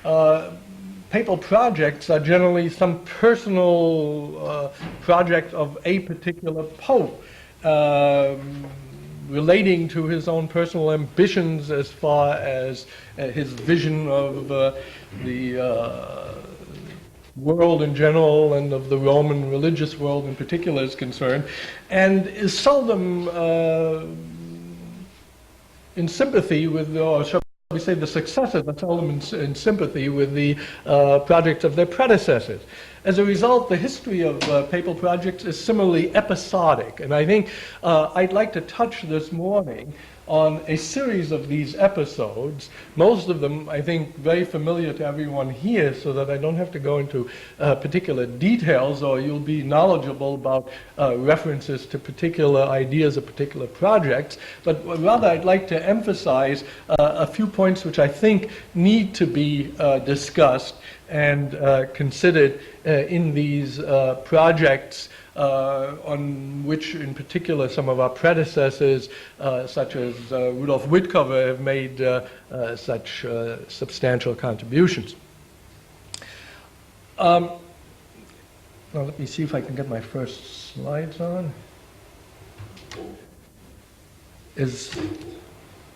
papal projects are generally some personal project of a particular pope, relating to his own personal ambitions as far as his vision of the world in general and of the Roman religious world in particular is concerned, and is seldom in sympathy with, or shall we say the successors, are seldom in sympathy with the projects of their predecessors. As a result, the history of papal projects is similarly episodic, and I think I'd like to touch this morning on a series of these episodes, most of them, I think, very familiar to everyone here, so that I don't have to go into particular details, or you'll be knowledgeable about references to particular ideas or particular projects, but rather I'd like to emphasize a few points which I think need to be discussed and considered in these projects, on which in particular some of our predecessors, such as Rudolf Wittkower, have made such substantial contributions. Well, let me see if I can get my first slides on.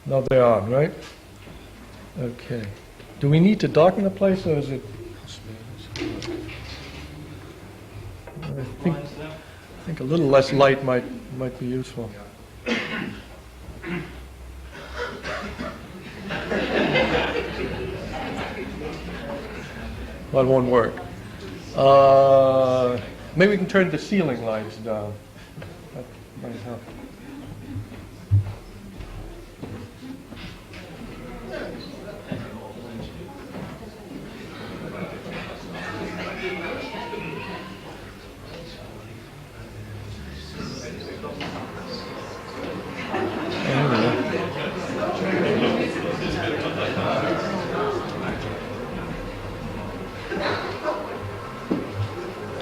No, they're on, right? Okay. Do we need to darken the place, or is it? I think a little less light might be useful. Well, it won't work. Maybe we can turn the ceiling lights down. That might help.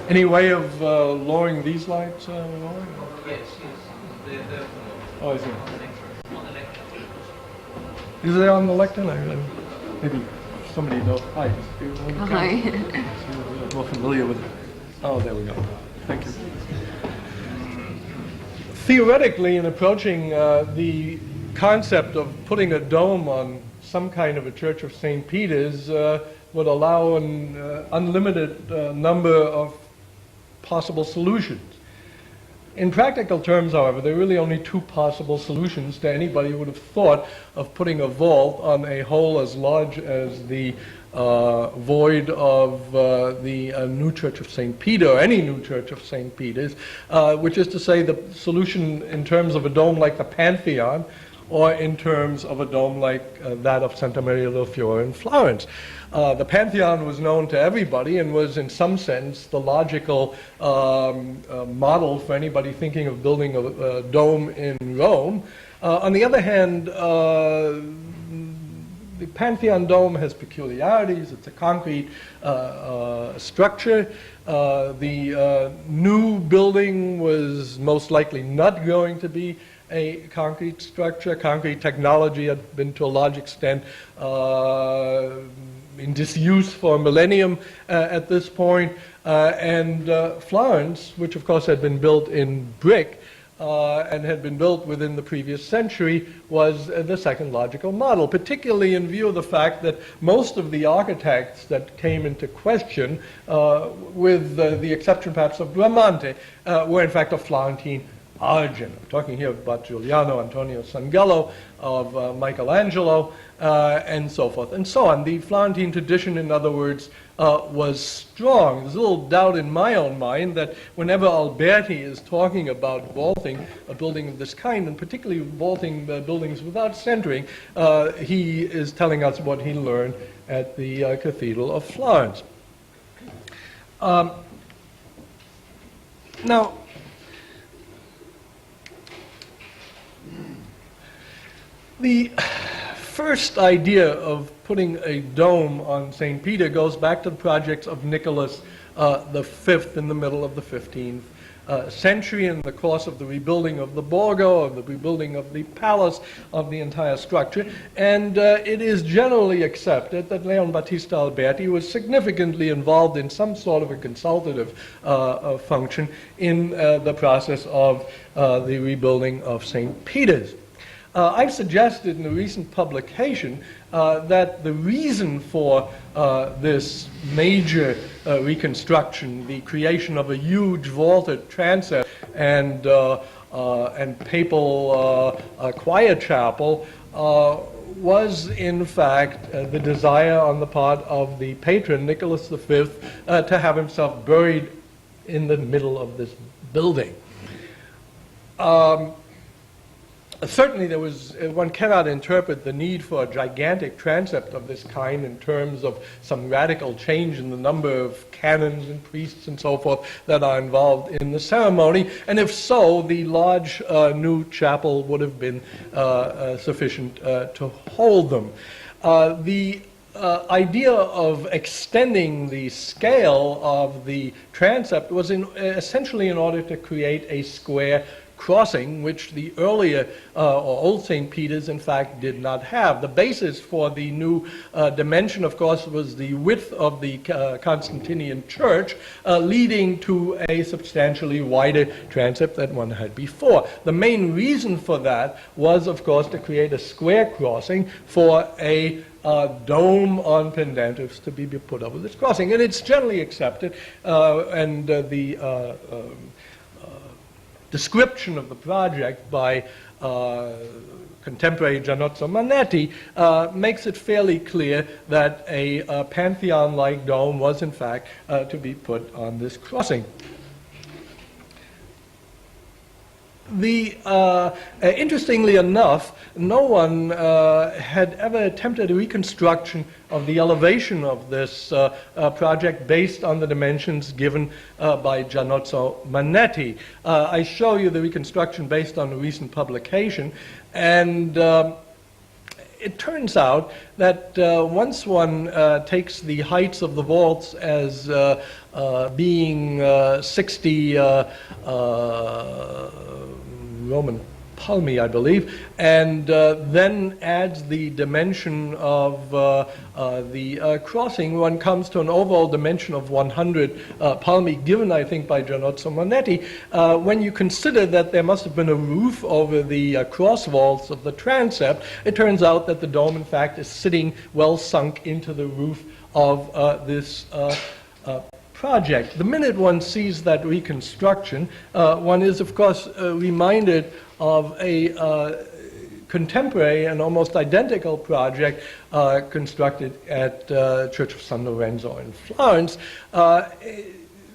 Any way of lowering these lights? Yes. They're Oh, I see. Is they on the lectern? Maybe somebody knows. Hi. Hi. More familiar with it. Oh, there we go. Thank you. Theoretically, in approaching the concept of putting a dome on some kind of a Church of St. Peter's would allow an unlimited number of possible solutions. In practical terms, however, there are really only two possible solutions to anybody who would have thought of putting a vault on a hole as large as the void of the new Church of St. Peter, or any new Church of St. Peter's, which is to say the solution in terms of a dome like the Pantheon, or in terms of a dome like that of Santa Maria del Fiore in Florence. The Pantheon was known to everybody and was in some sense the logical model for anybody thinking of building a dome in Rome. On the other hand, the Pantheon dome has peculiarities. It's a concrete structure. The new building was most likely not going to be a concrete structure. Concrete technology had been to a large extent in disuse for a millennium at this point. And Florence, which of course had been built in brick and had been built within the previous century, was the second logical model, particularly in view of the fact that most of the architects that came into question, with the exception perhaps of Bramante, were in fact of Florentine origin. I'm talking here about Giuliano Antonio Sangallo, of Michelangelo, and so forth and so on. The Florentine tradition, in other words, was strong. There's a little doubt in my own mind that whenever Alberti is talking about vaulting a building of this kind, and particularly vaulting buildings without centering, he is telling us what he learned at the Cathedral of Florence. Now, the first idea of putting a dome on St. Peter goes back to the projects of Nicholas V in the middle of the 15th century in the course of the rebuilding of the Borgo, of the rebuilding of the palace, of the entire structure. And it is generally accepted that Leon Battista Alberti was significantly involved in some sort of a consultative function in the process of the rebuilding of St. Peter's. I've suggested in a recent publication that the reason for this major reconstruction, the creation of a huge vaulted transept and papal choir chapel, was in fact the desire on the part of the patron, Nicholas V, to have himself buried in the middle of this building. Certainly there was, one cannot interpret the need for a gigantic transept of this kind in terms of some radical change in the number of canons and priests and so forth that are involved in the ceremony, and if so, the large new chapel would have been sufficient to hold them. The idea of extending the scale of the transept was essentially in order to create a square crossing, which the earlier or old St. Peter's in fact did not have. The basis for the new dimension, of course, was the width of the Constantinian church, leading to a substantially wider transept than one had before. The main reason for that was, of course, to create a square crossing for a dome on pendentives to be put over this crossing. And it's generally accepted, and the description of the project by contemporary Giannozzo Manetti makes it fairly clear that a Pantheon-like dome was in fact to be put on this crossing. Interestingly enough, no one had ever attempted a reconstruction of the elevation of this project based on the dimensions given by Giannozzo Manetti. I show you the reconstruction based on a recent publication, and it turns out that once one takes the heights of the vaults as being 60 Roman palmi, I believe, and then adds the dimension of the crossing, one comes to an overall dimension of 100 palmi, given, I think, by Giannozzo Manetti. When you consider that there must have been a roof over the cross vaults of the transept, it turns out that the dome, in fact, is sitting well sunk into the roof of this project. The minute one sees that reconstruction, one is, of course, reminded of a contemporary and almost identical project constructed at Church of San Lorenzo in Florence. Now,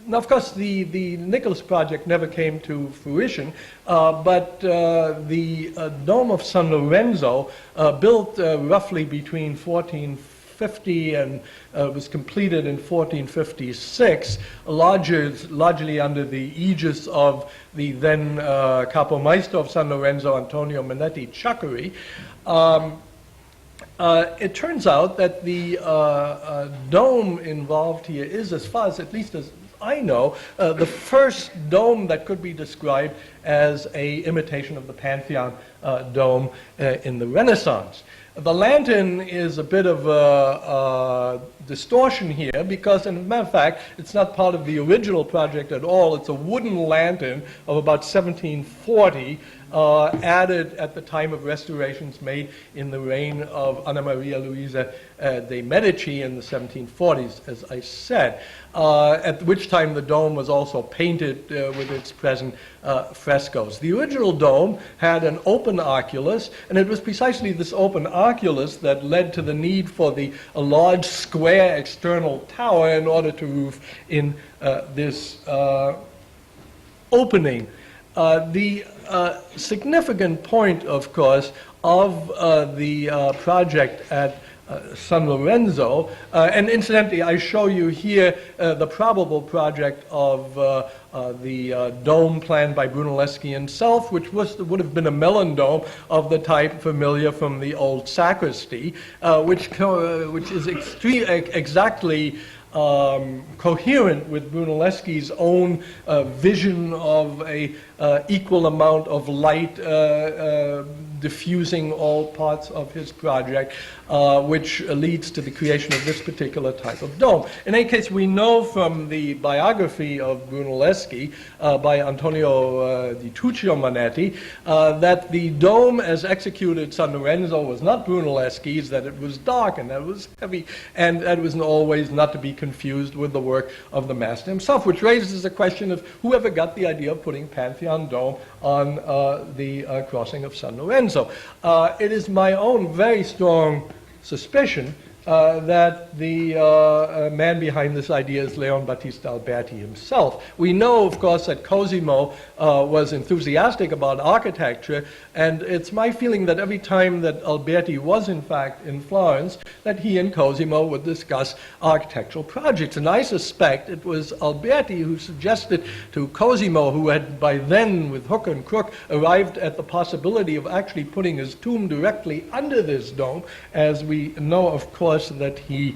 of course, the Nicholas project never came to fruition, but the Dome of San Lorenzo, built roughly between 1450 and was completed in 1456, largely under the aegis of the then Capomeister of San Lorenzo, Antonio Manetti Ciaccari. It turns out that the dome involved here is, as far as, at least as I know, the first dome that could be described as an imitation of the Pantheon dome in the Renaissance. The lantern is a bit of a distortion here because, in matter of fact, it's not part of the original project at all. It's a wooden lantern of about 1740, added at the time of restorations made in the reign of Anna Maria Luisa de' Medici in the 1740s, as I said, at which time the dome was also painted with its present frescoes. The original dome had an open oculus, and it was precisely this open oculus that led to the need for a large square external tower in order to roof in this opening. The significant point, of course, of the project at San Lorenzo, and incidentally, I show you here the probable project of the dome planned by Brunelleschi himself, which would have been a melon dome of the type familiar from the old sacristy, which is exactly coherent with Brunelleschi's own vision of a equal amount of light diffusing all parts of his project, which leads to the creation of this particular type of dome. In any case, we know from the biography of Brunelleschi by Antonio di Tuccio Manetti that the dome as executed at San Lorenzo was not Brunelleschi's, that it was dark and that it was heavy, and that was always not to be confused with the work of the master himself, which raises the question of whoever got the idea of putting Pantheon Dome on the crossing of San Lorenzo. It is my own very strong suspicion that the man behind this idea is Leon Battista Alberti himself. We know, of course, that Cosimo was enthusiastic about architecture, and it's my feeling that every time that Alberti was, in fact, in Florence, that he and Cosimo would discuss architectural projects. And I suspect it was Alberti who suggested to Cosimo, who had by then, with hook and crook, arrived at the possibility of actually putting his tomb directly under this dome, as we know, of course, that he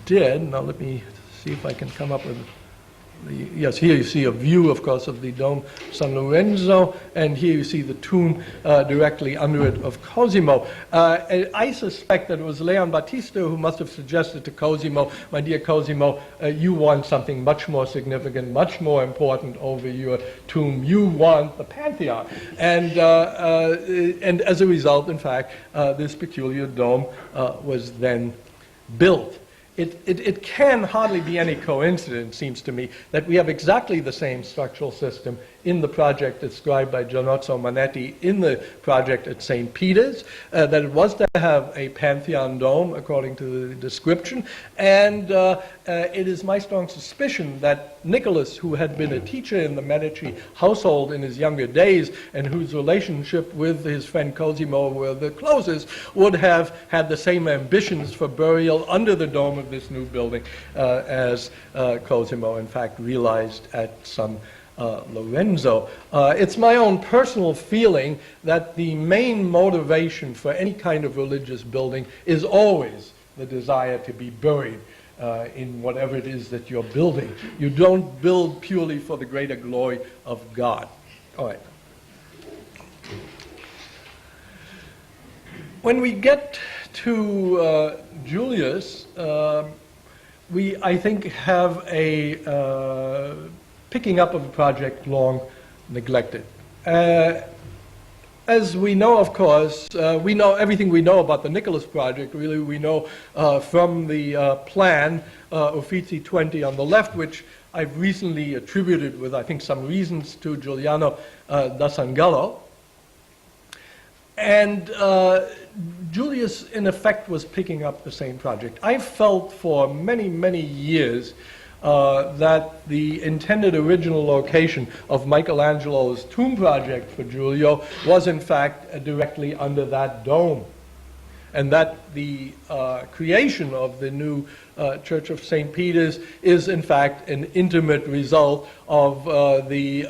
did. Now let me see if I can come up with yes, here you see a view, of course, of the dome San Lorenzo, and here you see the tomb directly under it of Cosimo. I suspect that it was Leon Battista who must have suggested to Cosimo, my dear Cosimo, you want something much more significant, much more important over your tomb. You want the Pantheon. And as a result, in fact, this peculiar dome was then built. It can hardly be any coincidence, seems to me, that we have exactly the same structural system in the project described by Giannozzo Manetti in the project at St. Peter's, that it was to have a Pantheon dome, according to the description, and it is my strong suspicion that Nicholas, who had been a teacher in the Medici household in his younger days, and whose relationship with his friend Cosimo were the closest, would have had the same ambitions for burial under the dome of this new building as Cosimo, in fact, realized at San Lorenzo. It's my own personal feeling that the main motivation for any kind of religious building is always the desire to be buried in whatever it is that you're building. You don't build purely for the greater glory of God. All right. When we get to Julius, we, I think, have a picking up of a project long neglected. As we know, of course, we know everything we know about the Nicholas project. Really, we know from the plan, Uffizi 20 on the left, which I've recently attributed with, I think, some reasons to Giuliano da Sangallo. And Julius, in effect, was picking up the same project. I felt for many, many years that the intended original location of Michelangelo's tomb project for Giulio was, in fact, directly under that dome. And that the creation of the new Church of St. Peter's is, in fact, an intimate result of the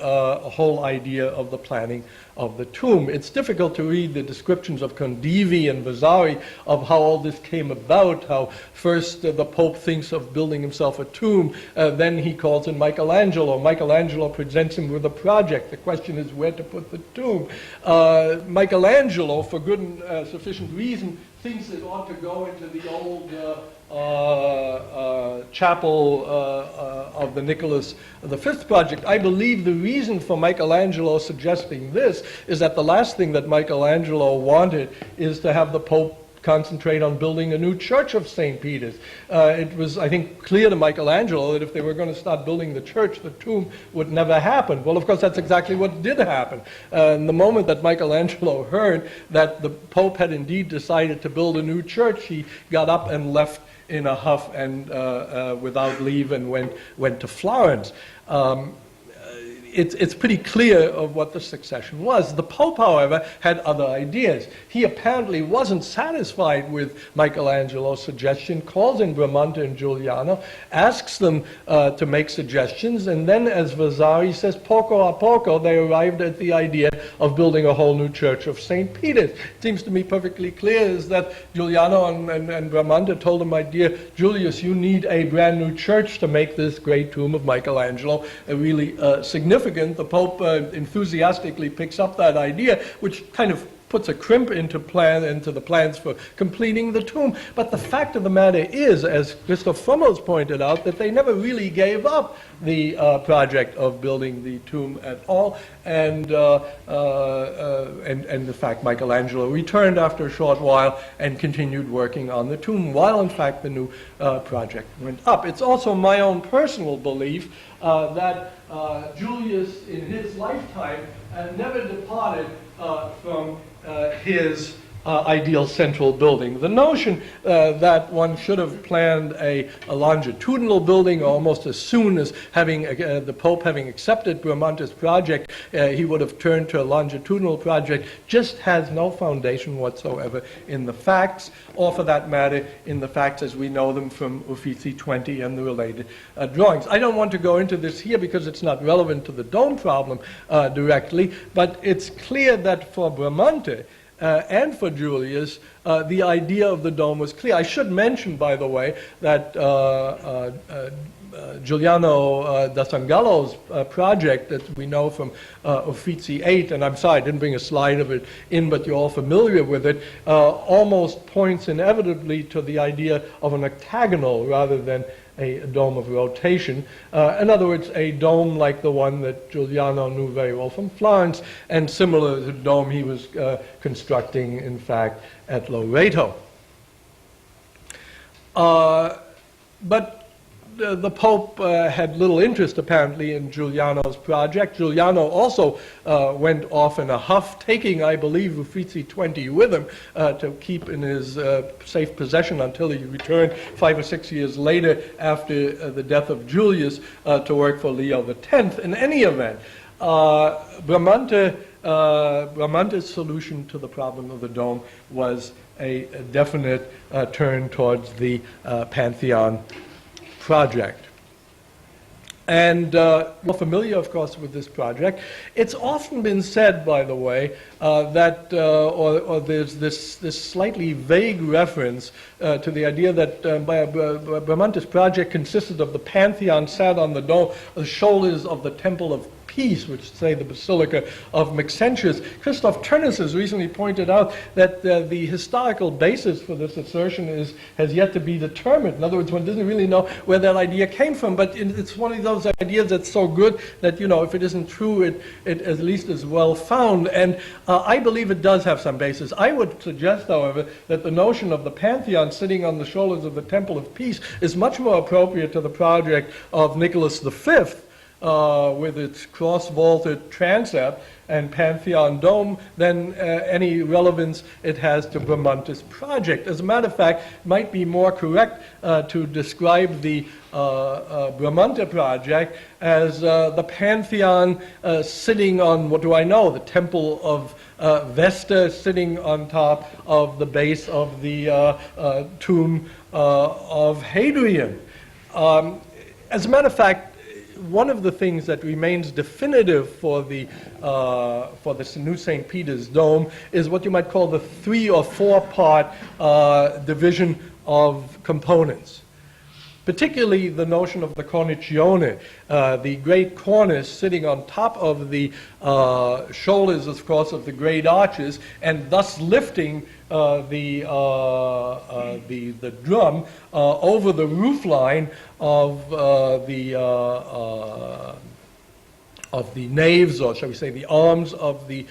whole idea of the planning of the tomb. It's difficult to read the descriptions of Condivi and Vasari of how all this came about, how first the Pope thinks of building himself a tomb, then he calls in Michelangelo. Michelangelo presents him with a project. The question is where to put the tomb. Michelangelo, for good and sufficient reason, thinks it ought to go into the old chapel of the Nicholas V project. I believe the reason for Michelangelo suggesting this is that the last thing that Michelangelo wanted is to have the Pope concentrate on building a new church of St. Peter's. It was, I think, clear to Michelangelo that if they were going to start building the church, the tomb would never happen. Well, of course, that's exactly what did happen. The moment that Michelangelo heard that the Pope had indeed decided to build a new church, he got up and left in a huff and without leave and went to Florence. it's pretty clear of what the succession was. The Pope, however, had other ideas. He apparently wasn't satisfied with Michelangelo's suggestion, calls in Bramante and Giuliano, asks them to make suggestions, and then, as Vasari says, poco a poco, they arrived at the idea of building a whole new church of St. Peter's. It seems to me perfectly clear is that Giuliano and Bramante told him, my dear Julius, you need a brand new church to make this great tomb of Michelangelo really significant. The Pope enthusiastically picks up that idea, which kind of puts a crimp into the plans for completing the tomb. But the fact of the matter is, as Christoph Fommels pointed out, that they never really gave up the project of building the tomb at all, and the fact Michelangelo returned after a short while and continued working on the tomb, while in fact the new project went up. It's also my own personal belief that Julius, in his lifetime, never departed from his ideal central building. The notion that one should have planned a longitudinal building almost as soon as the Pope having accepted Bramante's project, he would have turned to a longitudinal project, just has no foundation whatsoever in the facts, or for that matter, in the facts as we know them from Uffizi 20 and the related drawings. I don't want to go into this here because it's not relevant to the dome problem directly, but it's clear that for Bramante, and for Julius, the idea of the dome was clear. I should mention, by the way, that Giuliano da Sangallo's project that we know from Uffizi 8, and I'm sorry, I didn't bring a slide of it in, but you're all familiar with it, almost points inevitably to the idea of an octagonal rather than a dome of rotation. In other words, a dome like the one that Giuliano knew very well from Florence, and similar to the dome he was constructing, in fact, at Loreto. But the Pope had little interest, apparently, in Giuliano's project. Giuliano also went off in a huff, taking, I believe, Uffizi 20 with him to keep in his safe possession until he returned 5 or 6 years later after the death of Julius to work for Leo X. In any event, Bramante's solution to the problem of the dome was a definite turn towards the Pantheon project. And we're familiar, of course, with this project. It's often been said, by the way, that or there's this slightly vague reference to the idea that Bramante's project consisted of the Pantheon sat on the dome, the shoulders of the Temple of Peace, which say the Basilica of Maxentius. Christoph Tönnes has recently pointed out that the historical basis for this assertion has yet to be determined. In other words, one doesn't really know where that idea came from, but it's one of those ideas that's so good that, if it isn't true, it at least is well found. And I believe it does have some basis. I would suggest, however, that the notion of the Pantheon sitting on the shoulders of the Temple of Peace is much more appropriate to the project of Nicholas V, with its cross-vaulted transept and Pantheon dome than any relevance it has to Bramante's project. As a matter of fact, it might be more correct to describe the Bramante project as the Pantheon sitting on, what do I know, the Temple of Vesta sitting on top of the base of the tomb of Hadrian. As a matter of fact, one of the things that remains definitive for the new St. Peter's Dome is what you might call the 3 or 4 part division of components. Particularly the notion of the cornicione, the great cornice sitting on top of the shoulders, of course, of the great arches, and thus lifting the drum over the roof line of the naves, or shall we say the arms of the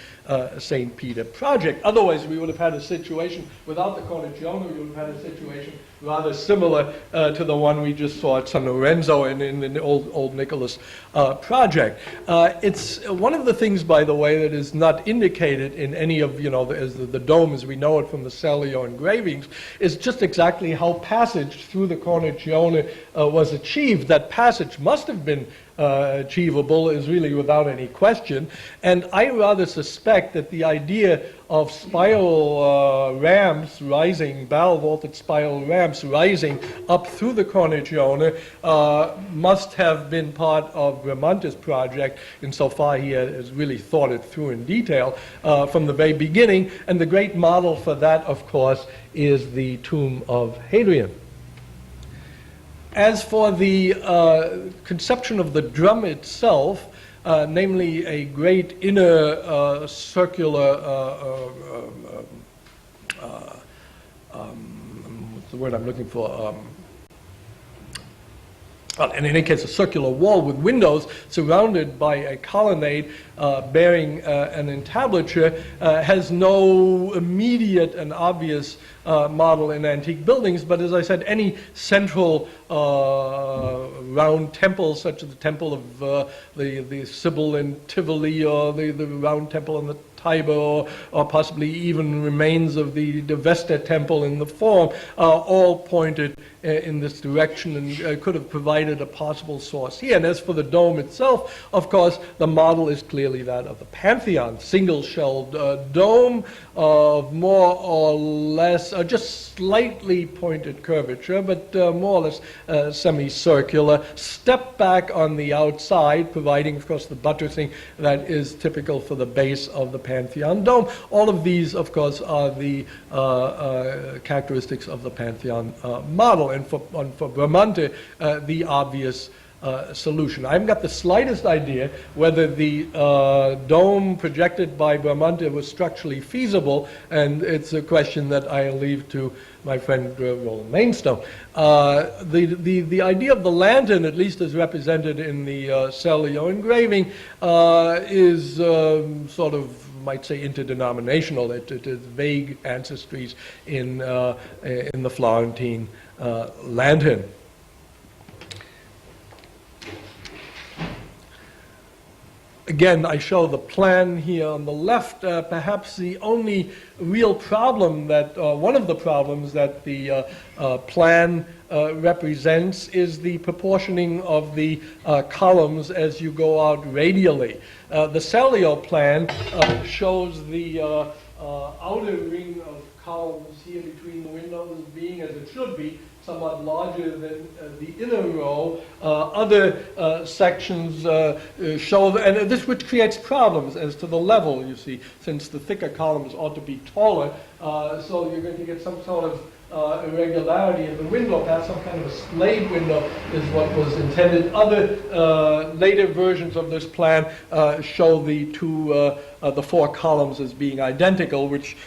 St. Peter project. Otherwise, we would have had a situation, without the Cornicione, we would have had a situation rather similar to the one we just saw at San Lorenzo in the old Nicholas project. It's one of the things, by the way, that is not indicated in any of, the dome as we know it from the Celio engravings, is just exactly how passage through the Cornicione was achieved. That passage must have been achievable, is really without any question. And I rather suspect that the idea of spiral ramps rising, barrel-vaulted spiral ramps rising up through the Cornicione must have been part of Bramante's project, insofar he has really thought it through in detail from the very beginning. And the great model for that, of course, is the tomb of Hadrian. As for the conception of the drum itself, namely a great inner circular, what's the word I'm looking for? Well, in any case, a circular wall with windows surrounded by a colonnade bearing an entablature has no immediate and obvious model in antique buildings, but as I said, any central round temple, such as the temple of the Sibyl in Tivoli, or the round temple in the Tiber, or possibly even remains of the Vesta temple in the Forum, all pointed in this direction and could have provided a possible source here. And as for the dome itself, of course, the model is clearly that of the Pantheon, single-shelled dome of more or less, just slightly pointed curvature, but more or less semicircular, step back on the outside, providing, of course, the buttressing that is typical for the base of the Pantheon dome. All of these, of course, are the characteristics of the Pantheon model, and for Bramante, the obvious solution. I haven't got the slightest idea whether the dome projected by Bramante was structurally feasible, and it's a question that I leave to my friend Roland Mainstone. The idea of the lantern, at least as represented in the Celio engraving, is sort of, might say, interdenominational. It has vague ancestries in the Florentine lantern. Again, I show the plan here on the left. Perhaps the only real problem that, one of the problems that the plan represents is the proportioning of the columns as you go out radially. The Celio plan shows the outer ring of columns here between the windows being, as it should be, somewhat larger than the inner row. Other sections show, and this which creates problems as to the level, you see, since the thicker columns ought to be taller, so you're going to get some sort of irregularity in the window. Perhaps some kind of a splayed window is what was intended. Other later versions of this plan show the four columns as being identical, which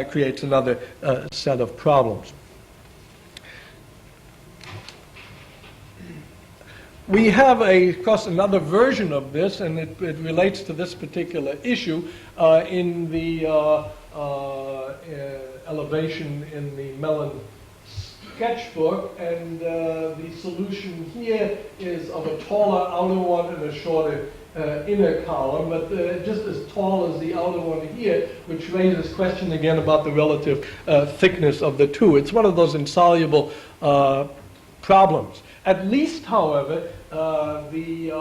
creates another set of problems. We have, of course, another version of this, and it relates to this particular issue in the elevation in the Mellon sketchbook, and the solution here is of a taller outer one and a shorter inner column, but just as tall as the outer one here, which raises question again about the relative thickness of the two. It's one of those insoluble problems. At least, however, the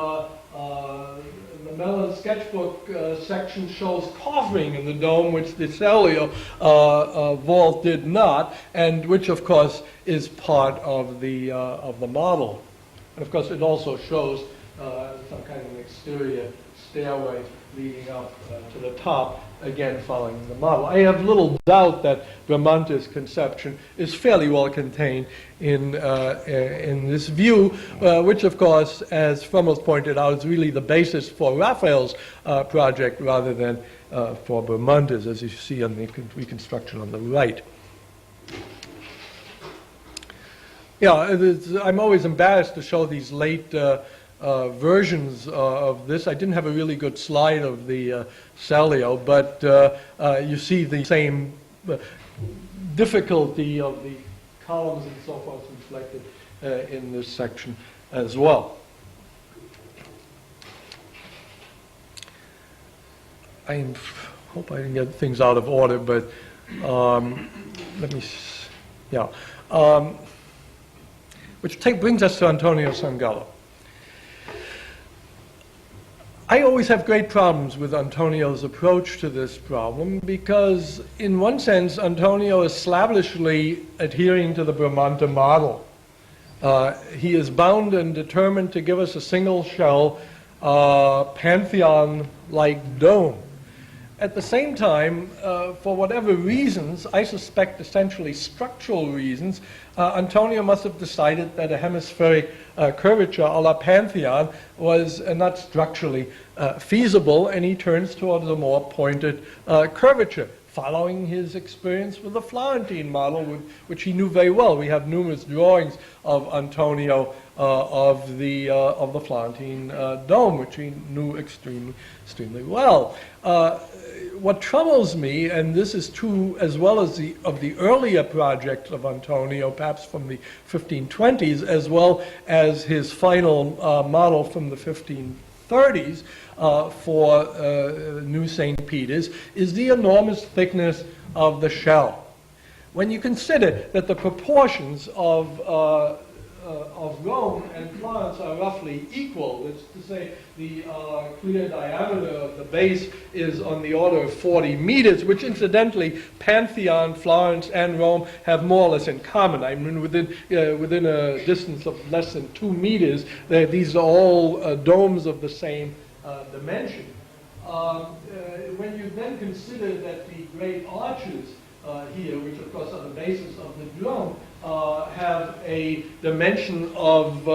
Mellon sketchbook section shows coffering in the dome, which the Celio vault did not, and which, of course, is part of the model. And of course, it also shows some kind of an exterior stairway leading up to the top, again following the model. I have little doubt that Bramante's conception is fairly well contained in this view, which of course, as Frommel's pointed out, is really the basis for Raphael's project rather than for Bramante's, as you see on the reconstruction on the right. Yeah, I'm always embarrassed to show these late versions of this. I didn't have a really good slide of the Salio, but you see the same difficulty of the columns and so forth reflected in this section as well. I hope I didn't get things out of order, but let me, yeah. Which brings us to Antonio Sangallo. I always have great problems with Antonio's approach to this problem because, in one sense, Antonio is slavishly adhering to the Bramante model. He is bound and determined to give us a single shell, Pantheon-like dome. At the same time, for whatever reasons, I suspect essentially structural reasons, Antonio must have decided that a hemispheric curvature a la Pantheon was not structurally feasible, and he turns towards a more pointed curvature, following his experience with the Florentine model, which he knew very well. We have numerous drawings of Antonio of the Florentine dome, which he knew extremely well. What troubles me, and this is true as well as of the earlier projects of Antonio, perhaps from the 1520s, as well as his final model from the 1530s for New St. Peter's, is the enormous thickness of the shell. When you consider that the proportions of Rome and Florence are roughly equal, that's to say the clear diameter of the base is on the order of 40 meters, which incidentally Pantheon, Florence, and Rome have more or less in common. I mean, within a distance of less than 2 meters, these are all domes of the same dimension. When you then consider that the great arches here, which of course are the basis of the dome, have a dimension of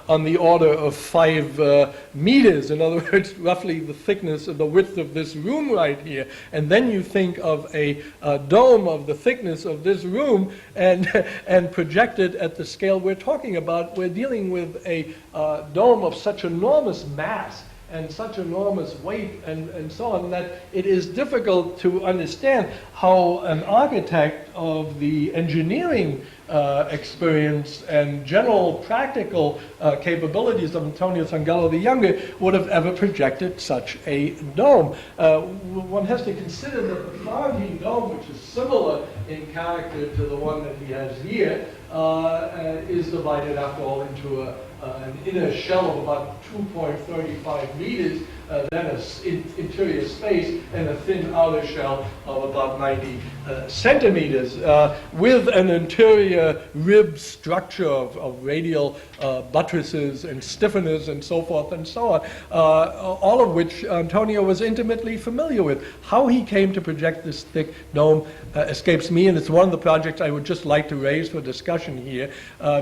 on the order of 5 meters. In other words, roughly the thickness and the width of this room right here. And then you think of a dome of the thickness of this room and project it at the scale we're talking about. We're dealing with a dome of such enormous mass and such enormous weight and so on, that it is difficult to understand how an architect of the engineering experience and general practical capabilities of Antonio Sangallo the Younger would have ever projected such a dome. One has to consider that the Florentine dome, which is similar in character to the one that he has here, is divided after all into an inner shell of about 2.35 meters, then an interior space, and a thin outer shell of about 90 centimeters, with an interior rib structure of radial buttresses and stiffeners and so forth and so on, all of which Antonio was intimately familiar with. How he came to project this thick dome escapes me, and it's one of the projects I would just like to raise for discussion here,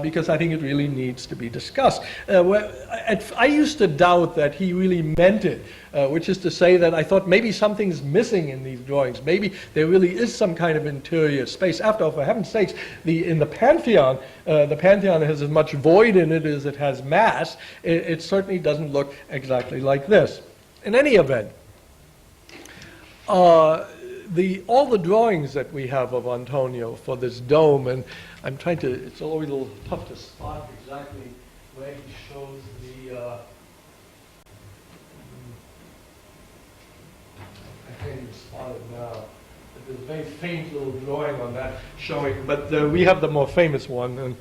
because I think it really needs to be discussed. I used to doubt that he really meant it, which is to say that I thought maybe something's missing in these drawings. Maybe there really is some kind of interior space. After all, for heaven's sakes, in the Pantheon has as much void in it as it has mass. It certainly doesn't look exactly like this. In any event, all the drawings that we have of Antonio for this dome, and I'm trying to, it's always a little tough to spot exactly where he shows the, I can't even spot it now. There's a very faint little drawing on that showing, but we have the more famous one, and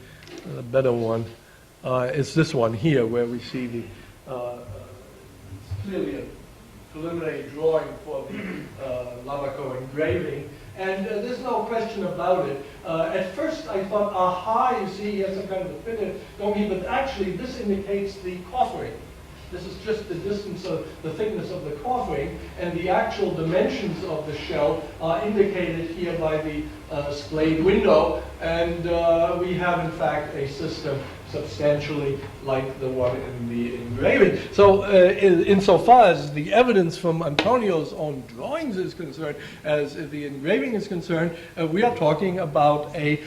the better one is this one here, where we see the, it's clearly a preliminary drawing for the Lavaco engraving, and there's no question about it. At first I thought, aha, you see he has some kind of a fitted dome, but actually this indicates the coffering. This is just the distance of the thickness of the coffering, and the actual dimensions of the shell are indicated here by the splayed window, And we have, in fact, a system substantially like the one in the engraving. So insofar as the evidence from Antonio's own drawings is concerned, as the engraving is concerned, we are talking about a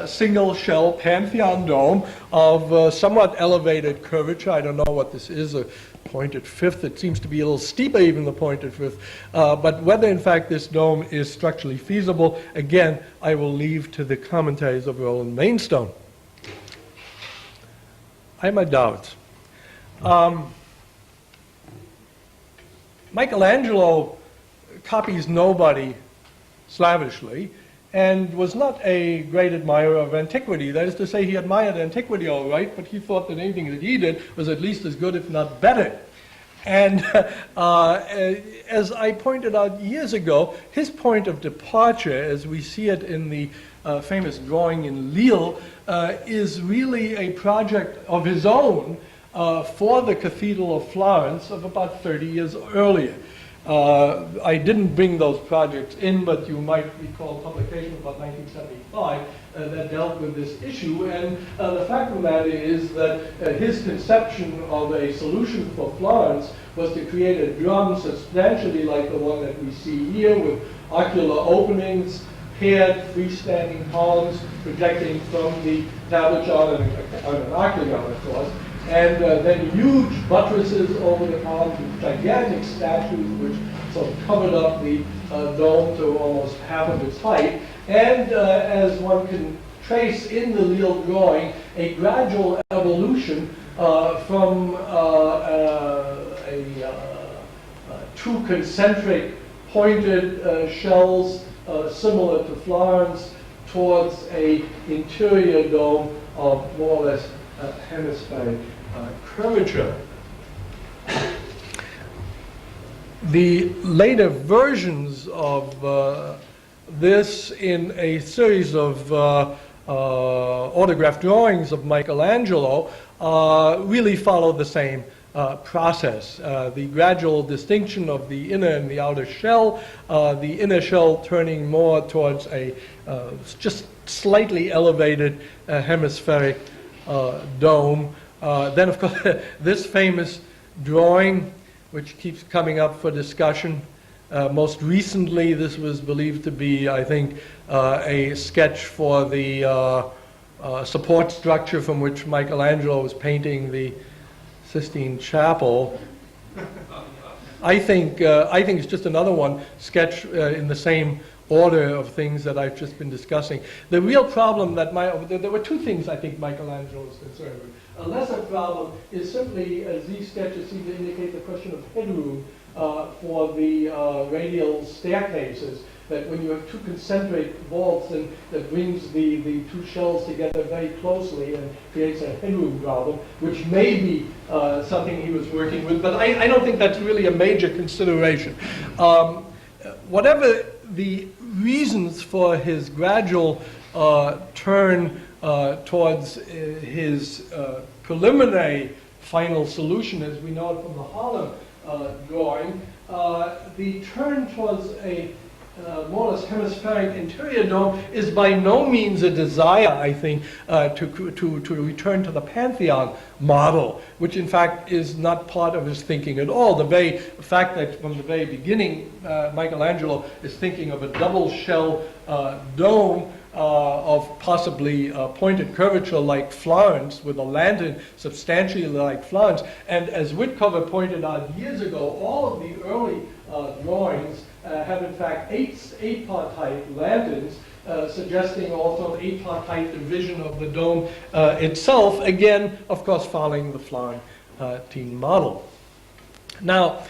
single shell Pantheon dome of somewhat elevated curvature. I don't know what this is, a pointed fifth. It seems to be a little steeper, even the pointed fifth. But whether, in fact, this dome is structurally feasible, again, I will leave to the commentaries of Roland Mainstone. I have my doubts. Michelangelo copies nobody slavishly and was not a great admirer of antiquity. That is to say, he admired antiquity all right, but he thought that anything that he did was at least as good, if not better. And as I pointed out years ago, his point of departure, as we see it in the famous drawing in Lille, is really a project of his own for the Cathedral of Florence of about 30 years earlier. I didn't bring those projects in, but you might recall publication about 1975 that dealt with this issue. And the fact of the matter is that his conception of a solution for Florence was to create a drum substantially like the one that we see here, with ocular openings, paired freestanding columns projecting from the tablature on an octagon, of course, and then huge buttresses over the columns with gigantic statues which sort of covered up the dome to almost half of its height. And as one can trace in the Lille drawing, a gradual evolution from two concentric pointed shells similar to Florence towards a interior dome of more or less hemispheric curvature. The later versions of this in a series of autograph drawings of Michelangelo really follow the same process. The gradual distinction of the inner and the outer shell, the inner shell turning more towards a just slightly elevated hemispheric dome. Then, of course, this famous drawing, which keeps coming up for discussion. Most recently, this was believed to be, I think, a sketch for the support structure from which Michelangelo was painting the Sistine Chapel. I think it's just another one sketch in the same order of things that I've just been discussing. The real problem that there were two things I think Michelangelo was concerned with. A lesser problem is simply, as these sketches seem to indicate, the question of headroom for the radial staircases, that when you have two concentric vaults, and that brings the two shells together very closely and creates a headroom problem, which may be something he was working with, but I don't think that's really a major consideration. Whatever the reasons for his gradual turn towards his preliminary final solution, as we know it from the Harlem drawing, the turn towards a more or less hemispheric interior dome is by no means a desire, I think, to return to the Pantheon model, which in fact is not part of his thinking at all. The fact that from the very beginning, Michelangelo is thinking of a double shell dome of possibly pointed curvature like Florence, with a lantern substantially like Florence. And as Witkover pointed out years ago, all of the early drawings have in fact eight-part height lanterns, suggesting also an 8-part height division of the dome itself, again, of course, following the Florentine model. Now,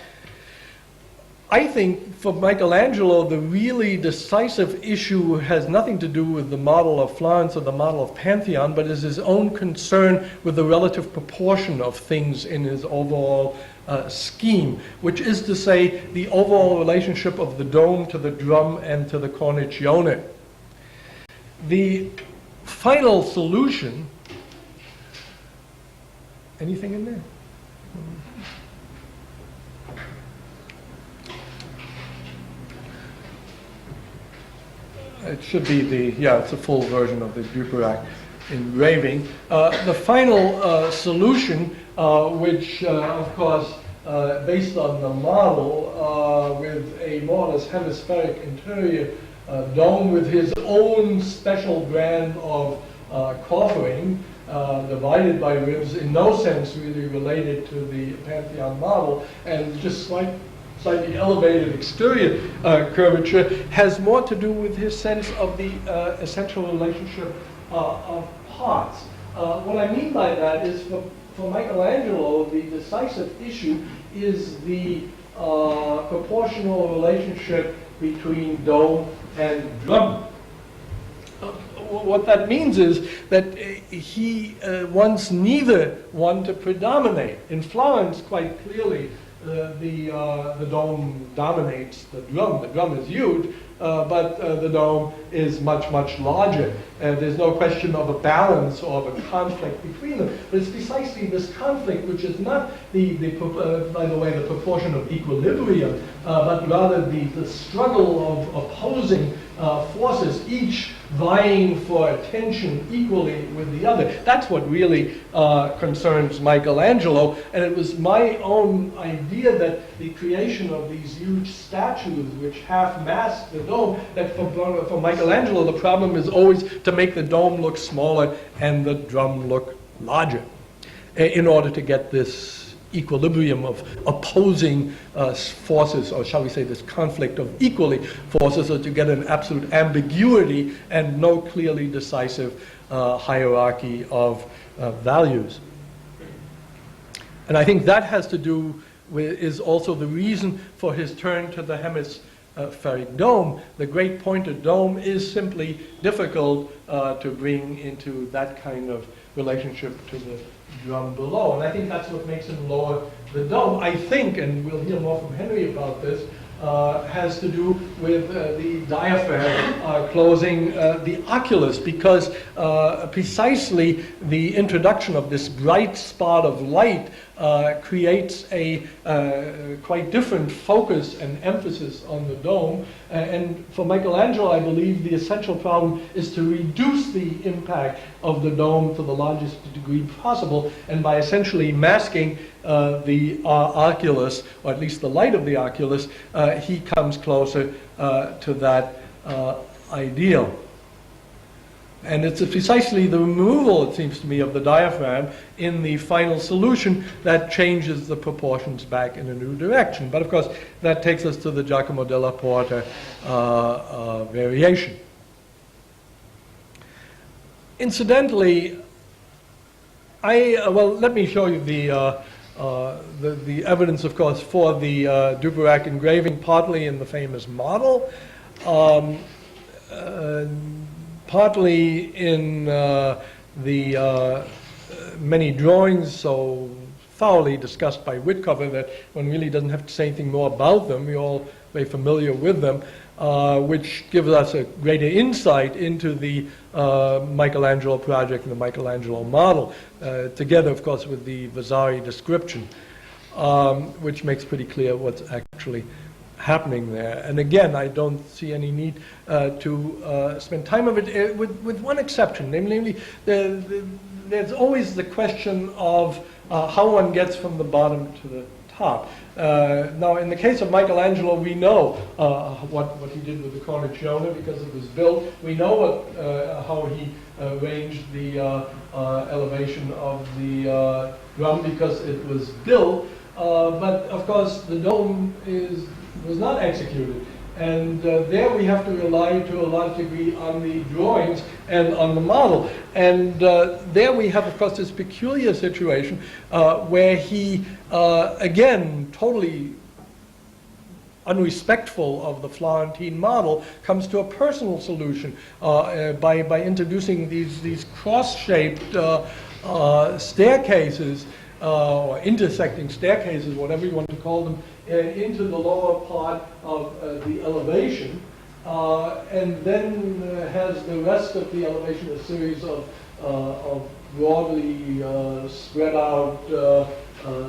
I think for Michelangelo, the really decisive issue has nothing to do with the model of Florence or the model of Pantheon, but is his own concern with the relative proportion of things in his overall scheme, which is to say the overall relationship of the dome to the drum and to the cornicione. The final solution, anything in there? It should be it's a full version of the Duperrac engraving. The final solution, which of course, based on the model, with a more or less hemispheric interior dome with his own special brand of coffering, divided by ribs, in no sense really related to the Pantheon model, and just slightly elevated exterior curvature, has more to do with his sense of the essential relationship of parts. What I mean by that is for Michelangelo, the decisive issue is the proportional relationship between dome and drum. What that means is that he wants neither one to predominate. In Florence, quite clearly, the dome dominates the drum. The drum is huge, but the dome is much, much larger. There's no question of a balance or of a conflict between them. But it's precisely this conflict which is not by the way, the proportion of equilibrium, but rather the struggle of opposing forces, each vying for attention equally with the other. That's what really concerns Michelangelo. And it was my own idea that the creation of these huge statues which half mask the dome, that for Michelangelo the problem is always to make the dome look smaller and the drum look larger in order to get this equilibrium of opposing forces, or shall we say this conflict of equally forces, so to get an absolute ambiguity and no clearly decisive hierarchy of values. And I think that has to do with, is also the reason for his turn to the hemispheric dome. The great pointed dome is simply difficult to bring into that kind of relationship to the drum below. And I think that's what makes him lower the dome. I think, and we'll hear more from Henry about this, has to do with the diaphragm closing the oculus, because precisely the introduction of this bright spot of light creates a quite different focus and emphasis on the dome. And for Michelangelo, I believe the essential problem is to reduce the impact of the dome to the largest degree possible, and by essentially masking the oculus, or at least the light of the oculus, he comes closer to that ideal. And it's precisely the removal, it seems to me, of the diaphragm in the final solution that changes the proportions back in a new direction. But of course, that takes us to the Giacomo della Porta variation. Incidentally, let me show you the evidence, of course, for the Duperrac engraving, partly in the famous model, partly in the many drawings so thoroughly discussed by Whitcover that one really doesn't have to say anything more about them. We're all very familiar with them, which gives us a greater insight into the Michelangelo project and the Michelangelo model, together, of course, with the Vasari description, which makes pretty clear what's actually happening there. And again, I don't see any need to spend time of it, with one exception, namely there's always the question of how one gets from the bottom to the top. Now, in the case of Michelangelo, we know what he did with the Cornicione because it was built. We know how he arranged the elevation of the drum because it was built. But of course, the dome was not executed. And there we have to rely to a large degree on the drawings and on the model. And there we have, of course, this peculiar situation where he, again, totally unrespectful of the Florentine model, comes to a personal solution by introducing these cross-shaped staircases, or intersecting staircases, whatever you want to call them, into the lower part of the elevation, and then has the rest of the elevation a series of broadly spread out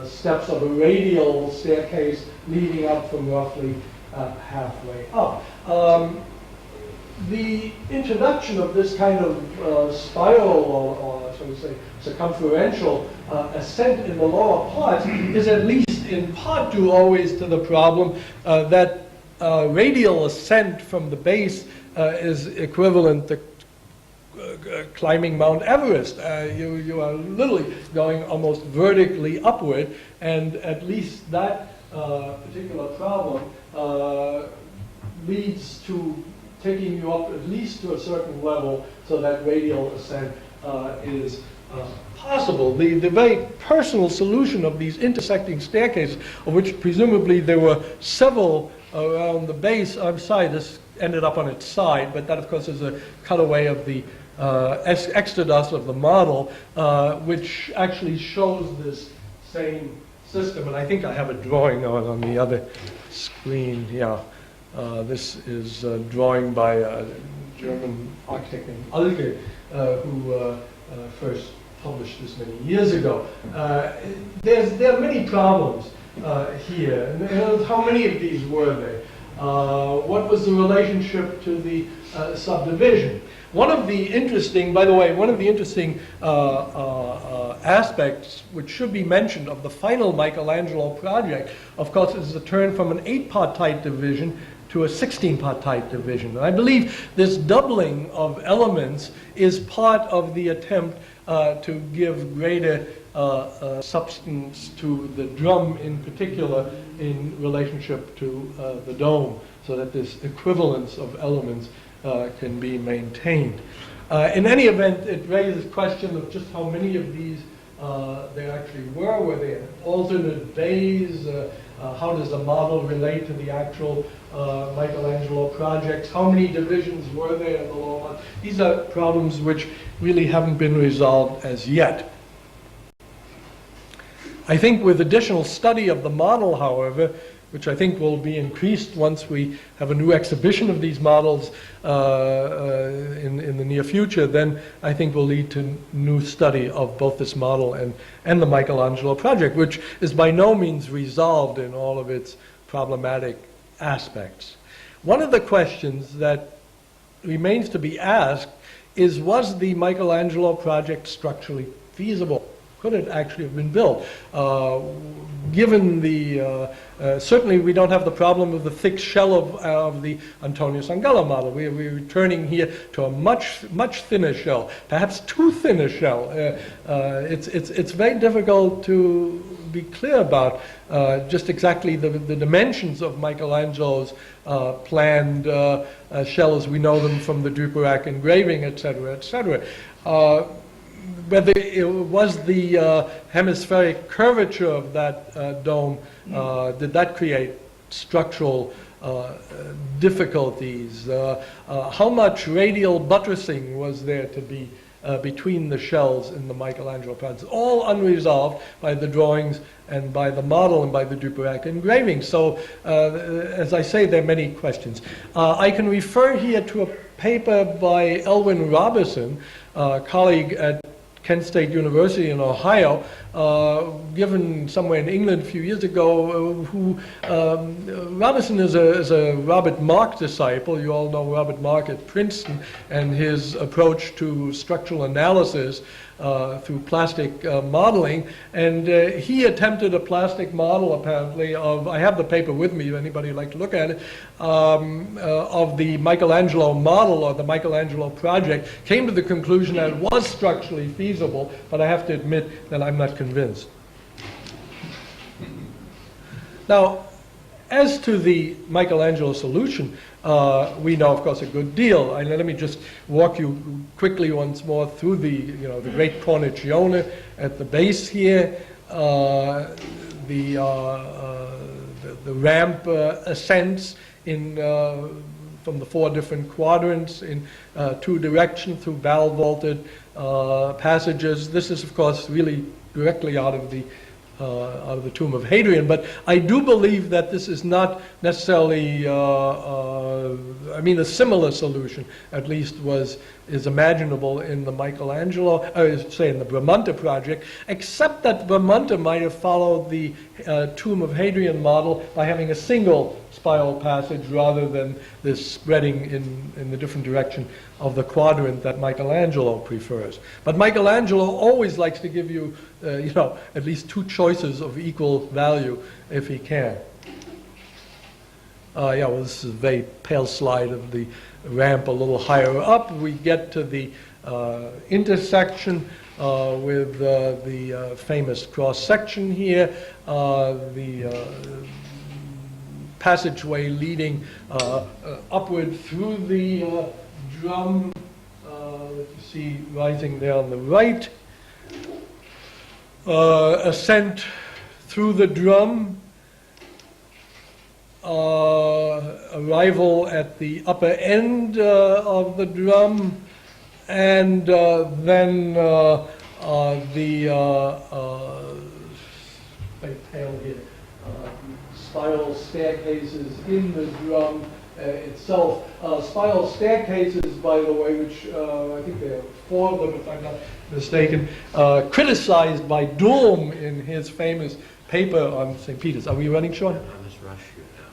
steps of a radial staircase leading up from roughly halfway up. the introduction of this kind of spiral or shall we say circumferential ascent in the lower parts is at least in part due always to the problem that radial ascent from the base is equivalent to climbing Mount Everest. You are literally going almost vertically upward, and at least that particular problem leads to taking you up at least to a certain level so that radial ascent is possible. The very personal solution of these intersecting staircases, of which presumably there were several around the base, I'm sorry, this ended up on its side, but that of course is a cutaway of the exodus of the model, which actually shows this same system. And I think I have a drawing on the other screen. Yeah, this is a drawing by a German architect named Alge, who first published this many years ago. There are many problems here. And how many of these were there? What was the relationship to the subdivision? One of the interesting, by the way, one of the interesting aspects which should be mentioned of the final Michelangelo project, of course, is the turn from an 8-partite division to a 16-partite division. And I believe this doubling of elements is part of the attempt to give greater substance to the drum in particular in relationship to the dome, so that this equivalence of elements can be maintained. In any event, it raises the question of just how many of these there actually were. Were they alternate bays? How does the model relate to the actual Michelangelo projects? How many divisions were there in the lower part? These are problems which really haven't been resolved as yet. I think with additional study of the model, however, which I think will be increased once we have a new exhibition of these models in the near future, then I think will lead to new study of both this model and the Michelangelo project, which is by no means resolved in all of its problematic aspects. One of the questions that remains to be asked is, was the Michelangelo project structurally feasible? Could it actually have been built? Given the, certainly we don't have the problem of the thick shell of the Antonio Sangallo model. We're returning here to a much thinner shell, perhaps too thin a shell. It's very difficult to be clear about just exactly the dimensions of Michelangelo's planned shell as we know them from the Duperrac engraving, etc., etc. Whether it was the hemispheric curvature of that dome, did that create structural difficulties? How much radial buttressing was there to be between the shells in the Michelangelo project? All unresolved by the drawings and by the model and by the Duperrac engraving. So, as I say, there are many questions. I can refer here to a paper by Elwyn Robison, colleague at Kent State University in Ohio, given somewhere in England a few years ago, who Robison is a Robert Mark disciple. You all know Robert Mark at Princeton and his approach to structural analysis through plastic modeling. And he attempted a plastic model, apparently, of, I have the paper with me if anybody would like to look at it, of the Michelangelo model or the Michelangelo project, came to the conclusion that it was structurally feasible, but I have to admit that I'm not convinced. Now, as to the Michelangelo solution, we know, of course, a good deal. And let me just walk you quickly once more through the great cornicione at the base here, the ramp ascents in from the 4 different quadrants in 2 directions through valve-vaulted passages. This is, of course, really directly out of the tomb of Hadrian, but I do believe that this is not necessarily, I mean, a similar solution, at least, is imaginable in the Michelangelo, say in the Bramante project, except that Bramante might have followed the tomb of Hadrian model by having a single spiral passage rather than this spreading in the different direction of the quadrant that Michelangelo prefers. But Michelangelo always likes to give you, at least two choices of equal value if he can. This is a very pale slide of the ramp a little higher up. We get to the intersection with the famous cross-section here, the passageway leading upward through the drum that you see rising there on the right. Ascent through the drum. Arrival at the upper end of the drum, and then very pale here, spiral staircases in the drum itself. Spiral staircases, by the way, which I think there are 4 of them, if I'm not mistaken, criticized by Dulm in his famous paper on St. Peter's. Are we running short?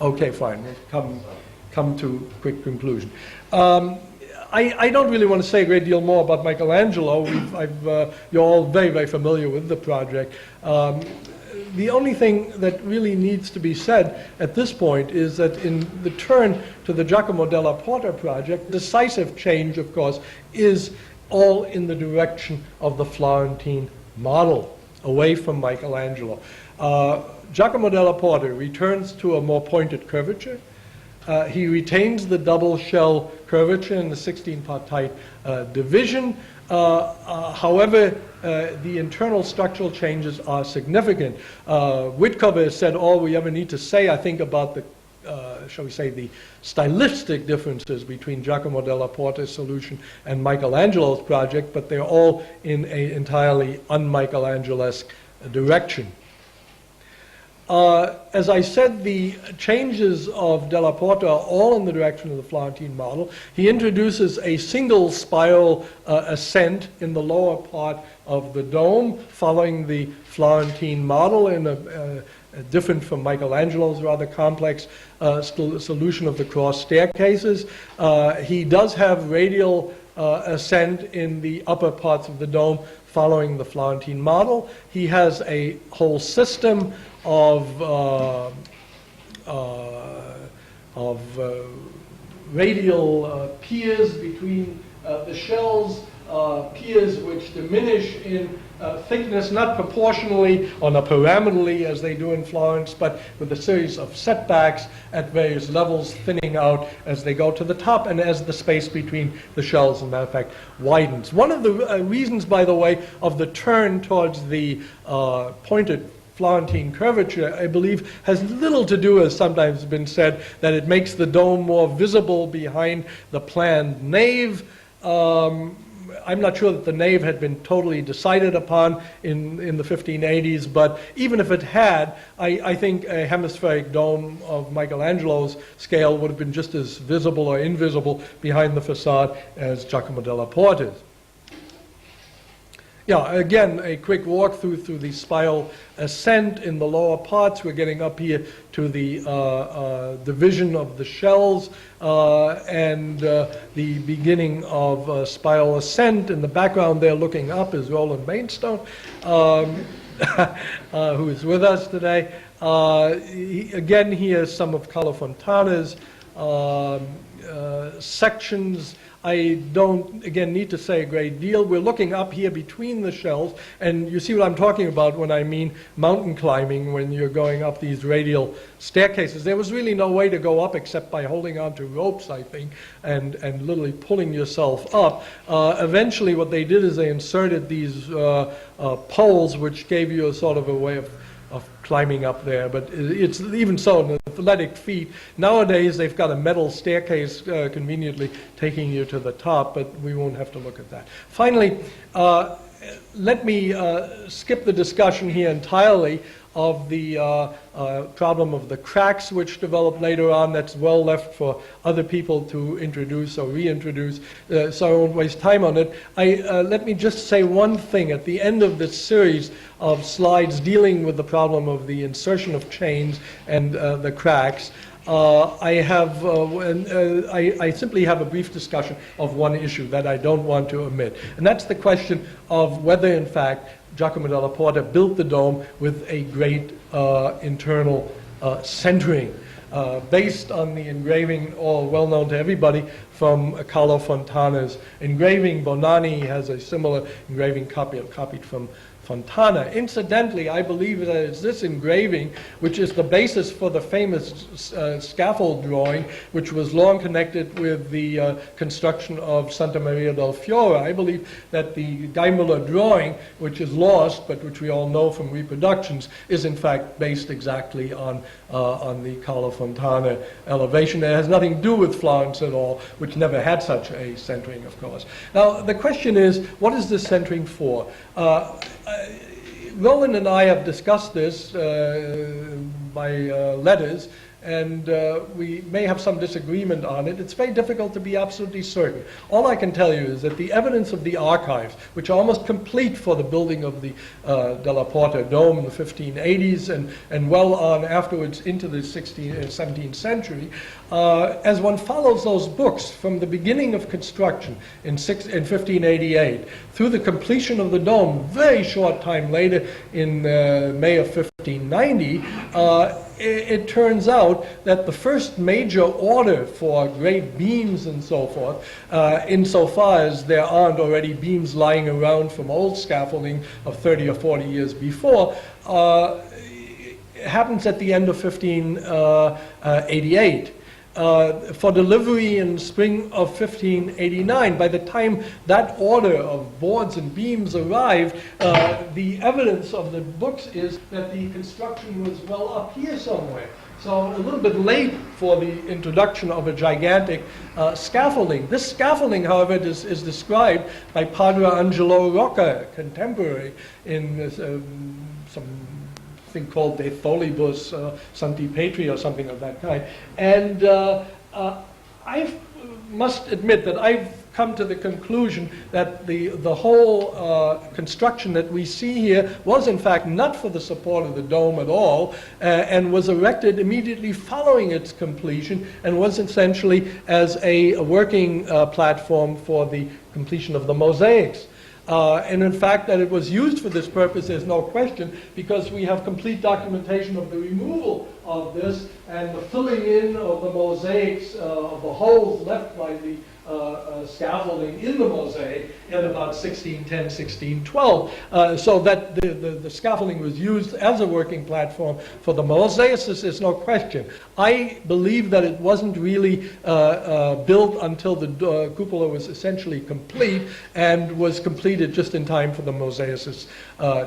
Okay, fine. We'll come to a quick conclusion. I don't really want to say a great deal more about Michelangelo. You're all very, very familiar with the project. The only thing that really needs to be said at this point is that in the turn to the Giacomo della Porta project, decisive change, of course, is all in the direction of the Florentine model, away from Michelangelo. Giacomo della Porta returns to a more pointed curvature. He retains the double shell curvature in the 16-partite division. However, the internal structural changes are significant. Witkover has said all we ever need to say, I think, about the shall we say, the stylistic differences between Giacomo della Porta's solution and Michelangelo's project, but they're all in an entirely un-Michelangelesque direction. As I said, the changes of Della Porta are all in the direction of the Florentine model. He introduces a single spiral ascent in the lower part of the dome, following the Florentine model in a different from Michelangelo's rather complex solution of the cross staircases. He does have radial ascent in the upper parts of the dome following the Florentine model. He has a whole system of radial piers between the shells, piers which diminish in thickness, not proportionally or not pyramidally as they do in Florence, but with a series of setbacks at various levels, thinning out as they go to the top and as the space between the shells, as a matter of fact, widens. One of the reasons, by the way, of the turn towards the pointed Florentine curvature, I believe, has little to do, as sometimes been said, that it makes the dome more visible behind the planned nave. I'm not sure that the nave had been totally decided upon in the 1580s, but even if it had, I think a hemispheric dome of Michelangelo's scale would have been just as visible or invisible behind the facade as Giacomo della Porta's. Yeah, again, a quick walk through the spiral ascent in the lower parts. We're getting up here to the division of the shells and the beginning of spiral ascent. In the background there looking up is Roland Mainstone, who is with us today. Again, here some of Carlo Fontana's sections. I don't, again, need to say a great deal. We're looking up here between the shells, and you see what I'm talking about when I mean mountain climbing, when you're going up these radial staircases. There was really no way to go up except by holding on to ropes, I think, and literally pulling yourself up. Eventually what they did is they inserted these poles, which gave you a sort of a way of climbing up there, but it's even so an athletic feat. Nowadays they've got a metal staircase conveniently taking you to the top, but we won't have to look at that. Finally, let me skip the discussion here entirely of the problem of the cracks which developed later on. That's well left for other people to introduce or reintroduce, so I won't waste time on it. Let me just say one thing at the end of this series of slides dealing with the problem of the insertion of chains and the cracks. I simply have a brief discussion of one issue that I don't want to omit, and that's the question of whether, in fact, Giacomo della Porta built the dome with a great internal centering, based on the engraving, all well known to everybody, from Carlo Fontana's engraving. Bonanni has a similar engraving copied from Fontana. Incidentally, I believe that it's this engraving which is the basis for the famous scaffold drawing, which was long connected with the construction of Santa Maria del Fiore. I believe that the Daimler drawing, which is lost, but which we all know from reproductions, is in fact based exactly on the Carlo Fontana elevation. It has nothing to do with Florence at all, which never had such a centering, of course. Now, the question is, what is this centering for? Roland and I have discussed this by letters, and we may have some disagreement on it. It's very difficult to be absolutely certain. All I can tell you is that the evidence of the archives, which are almost complete for the building of the Della Porta dome in the 1580s and well on afterwards into the 17th century, as one follows those books from the beginning of construction in 1588 through the completion of the dome, very short time later in May of 1590, it turns out that the first major order for great beams and so forth, insofar as there aren't already beams lying around from old scaffolding of 30 or 40 years before, happens at the end of 1588. For delivery in spring of 1589. By the time that order of boards and beams arrived, the evidence of the books is that the construction was well up here somewhere. So a little bit late for the introduction of a gigantic scaffolding. This scaffolding, however, is described by Padre Angelo Rocca, a contemporary, in some thing called De Tholibus Sancti Patri or something of that kind. And I must admit that I've come to the conclusion that the whole construction that we see here was in fact not for the support of the dome at all, and was erected immediately following its completion, and was essentially as a working platform for the completion of the mosaics. And in fact, that it was used for this purpose, there's no question, because we have complete documentation of the removal of this and the filling in of the mosaics, of the holes left by the scaffolding in the mosaic in about 1610, 1612. So that the scaffolding was used as a working platform for the mosaics, there's no question. I believe that it wasn't really built until the cupola was essentially complete and was completed just in time for the mosaicists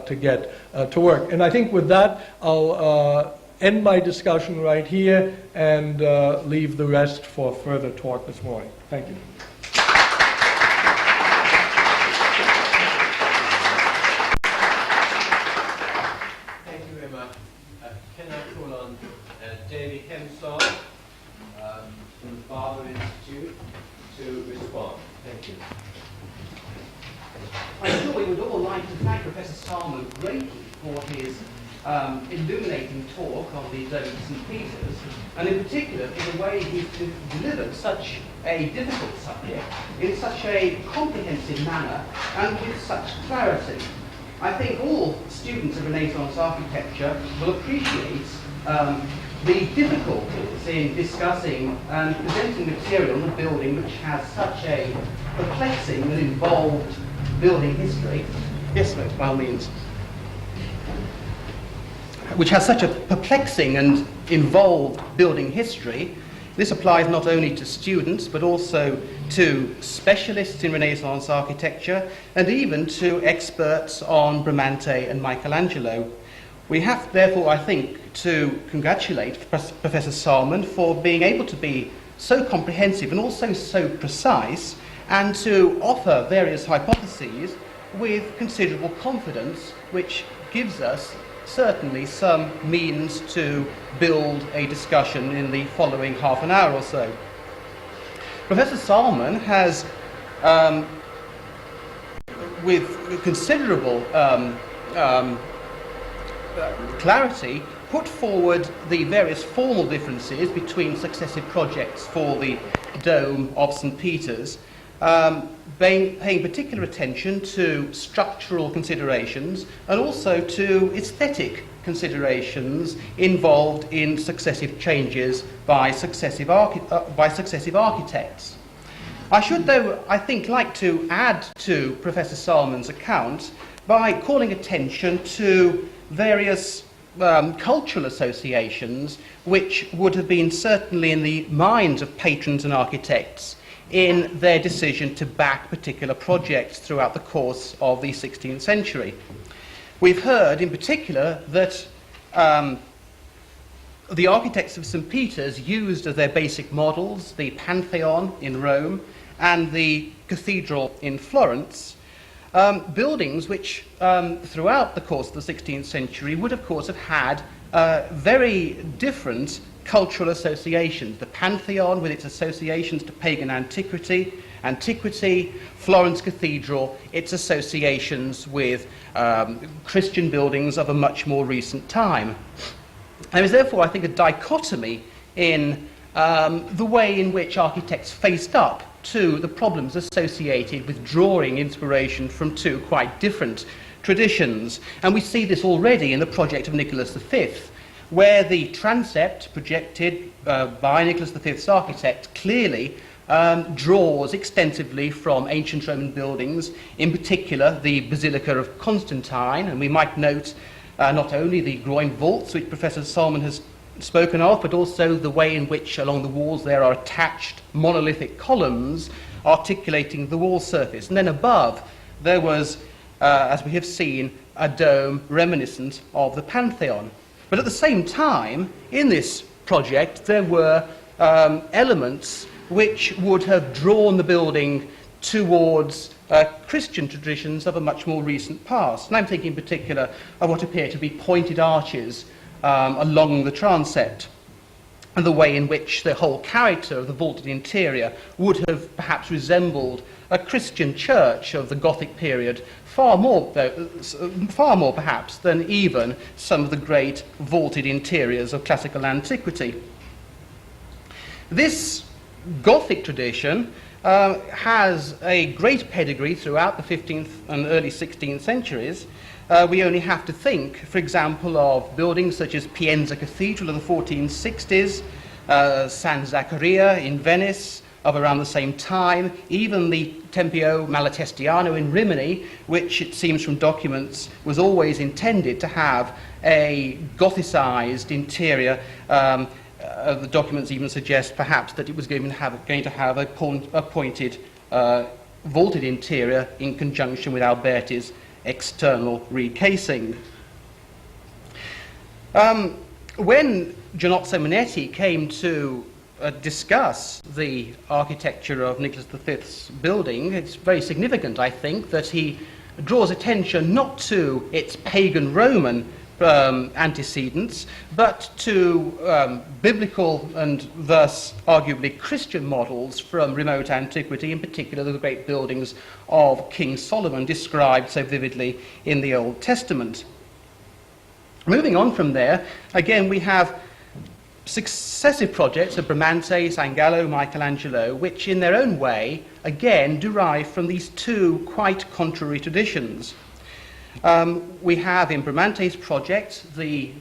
to get to work. And I think with that, I'll end my discussion right here and leave the rest for further talk this morning. Thank you. Thank you very much. Can I call on David Henshaw from the Barber Institute to respond? Thank you. I'm sure we would all like to thank Professor Salmon greatly for his illuminating talk on the Dome of St. Peter's, and in particular for the way he delivered such a difficult subject in such a comprehensive manner and with such clarity. I think all students of Renaissance architecture will appreciate the difficulties in discussing and presenting material on a building which has such a perplexing and involved building history. Yes, by all means. Which has such a perplexing and involved building history. This applies not only to students, but also to specialists in Renaissance architecture, and even to experts on Bramante and Michelangelo. We have, therefore, I think, to congratulate Professor Salmon for being able to be so comprehensive and also so precise, and to offer various hypotheses with considerable confidence, which gives us certainly some means to build a discussion in the following half an hour or so. Professor Salmon has, with considerable clarity, put forward the various formal differences between successive projects for the dome of St. Peter's, paying particular attention to structural considerations and also to aesthetic considerations involved in successive changes by successive architects. I should, though, I think, like to add to Professor Salmon's account by calling attention to various cultural associations which would have been certainly in the minds of patrons and architects in their decision to back particular projects throughout the course of the 16th century. We've heard in particular that the architects of St. Peter's used as their basic models the Pantheon in Rome and the cathedral in Florence, buildings which throughout the course of the 16th century would of course have had very different cultural associations. The Pantheon with its associations to pagan antiquity, Florence Cathedral, its associations with Christian buildings of a much more recent time. There is therefore, I think, a dichotomy in the way in which architects faced up to the problems associated with drawing inspiration from two quite different traditions. And we see this already in the project of Nicholas V, where the transept projected by Nicholas V's architect clearly draws extensively from ancient Roman buildings, in particular the Basilica of Constantine, and we might note not only the groin vaults, which Professor Salmon has spoken of, but also the way in which along the walls there are attached monolithic columns articulating the wall surface. And then above there was, as we have seen, a dome reminiscent of the Pantheon. But at the same time, in this project, there were elements which would have drawn the building towards Christian traditions of a much more recent past. And I'm thinking in particular of what appear to be pointed arches along the transept, and the way in which the whole character of the vaulted interior would have perhaps resembled a Christian church of the Gothic period, far more perhaps than even some of the great vaulted interiors of classical antiquity. This Gothic tradition has a great pedigree throughout the 15th and early 16th centuries. We only have to think, for example, of buildings such as Pienza Cathedral of the 1460s, San Zaccaria in Venice of around the same time, even the Tempio Malatestiano in Rimini, which it seems from documents was always intended to have a Gothicized interior. The documents even suggest perhaps that it was going to have a pointed vaulted interior in conjunction with Alberti's external recasing. When Gianozzo Monetti came to discuss the architecture of Nicholas V's building, it's very significant, I think, that he draws attention not to its pagan Roman antecedents, but to biblical and thus arguably Christian models from remote antiquity, in particular the great buildings of King Solomon described so vividly in the Old Testament. Moving on from there, again we have successive projects of Bramante, San Gallo, Michelangelo, which in their own way again derive from these two quite contrary traditions. We have in Bramante's project a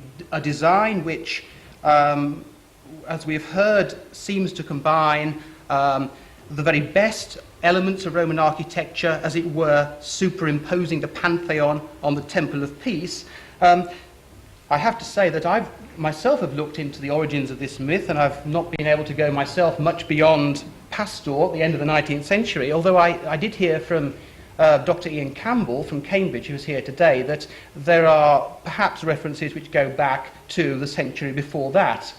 design which, as we've heard, seems to combine the very best elements of Roman architecture, as it were, superimposing the Pantheon on the Temple of Peace. I have to say that I myself have looked into the origins of this myth, and I've not been able to go myself much beyond Pastor at the end of the 19th century, although I did hear from Dr. Ian Campbell from Cambridge, who is here today, that there are perhaps references which go back to the century before that.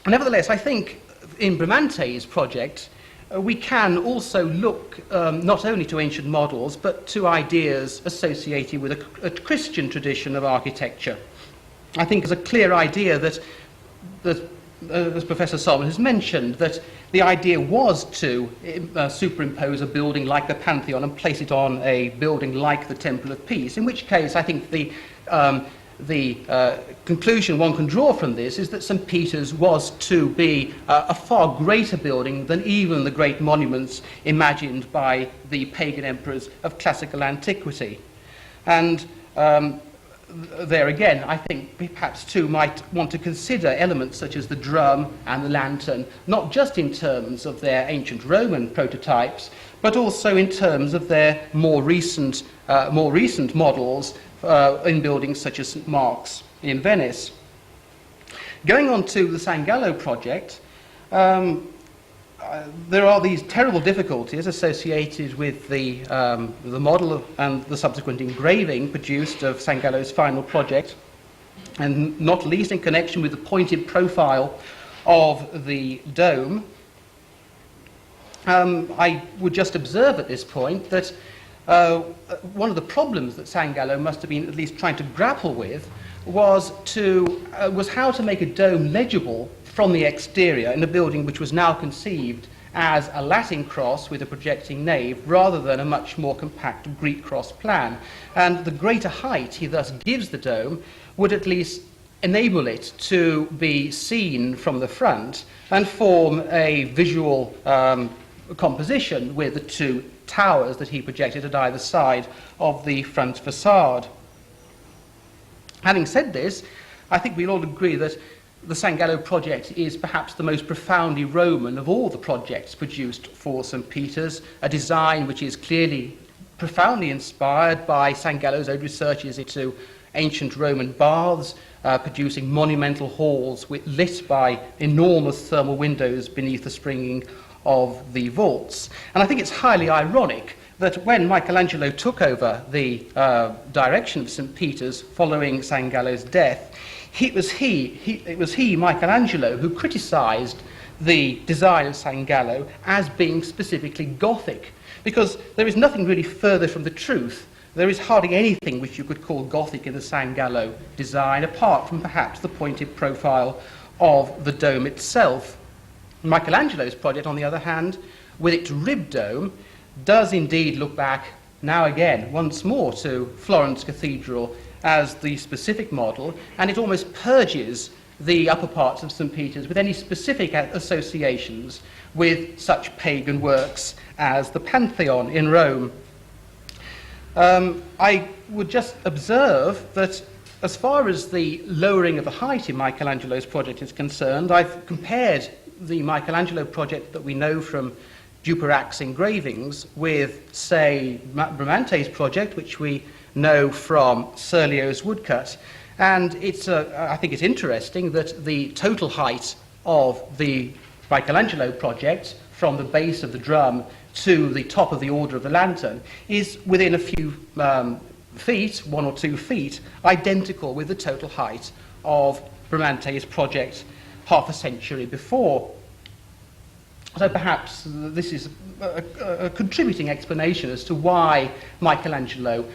Nevertheless, I think in Bramante's project, we can also look not only to ancient models, but to ideas associated with a Christian tradition of architecture. I think there's a clear idea that as Professor Salmon has mentioned, that the idea was to superimpose a building like the Pantheon and place it on a building like the Temple of Peace, in which case I think the conclusion one can draw from this is that St. Peter's was to be a far greater building than even the great monuments imagined by the pagan emperors of classical antiquity. And there again, I think we perhaps too might want to consider elements such as the drum and the lantern, not just in terms of their ancient Roman prototypes, but also in terms of their more recent models in buildings such as St. Mark's in Venice. Going on to the San Gallo project, there are these terrible difficulties associated with the model and the subsequent engraving produced of San Gallo's final project, and not least in connection with the pointed profile of the dome. I would just observe at this point that one of the problems that San Gallo must have been at least trying to grapple with was how to make a dome legible from the exterior in a building which was now conceived as a Latin cross with a projecting nave rather than a much more compact Greek cross plan. And the greater height he thus gives the dome would at least enable it to be seen from the front and form a visual composition with the two towers that he projected at either side of the front facade. Having said this, I think we'll all agree that the San Gallo project is perhaps the most profoundly Roman of all the projects produced for St. Peter's, a design which is clearly profoundly inspired by San Gallo's own researches into ancient Roman baths, producing monumental halls lit by enormous thermal windows beneath the springing of the vaults. And I think it's highly ironic that when Michelangelo took over the direction of St. Peter's following San Gallo's death, it was he, Michelangelo, who criticised the design of San Gallo as being specifically Gothic, because there is nothing really further from the truth. There is hardly anything which you could call Gothic in the San Gallo design, apart from perhaps the pointed profile of the dome itself. Michelangelo's project, on the other hand, with its rib dome, does indeed look back now again, once more, to Florence Cathedral as the specific model, and it almost purges the upper parts of St. Peter's with any specific associations with such pagan works as the Pantheon in Rome. I would just observe that as far as the lowering of the height in Michelangelo's project is concerned, I've compared the Michelangelo project that we know from Dupuytren's engravings with, say, Bramante's project, which we know from Serlio's woodcut. And I think it's interesting that the total height of the Michelangelo project, from the base of the drum to the top of the order of the lantern, is within a few feet, 1 or 2 feet, identical with the total height of Bramante's project half a century before. So perhaps this is a contributing explanation as to why Michelangelo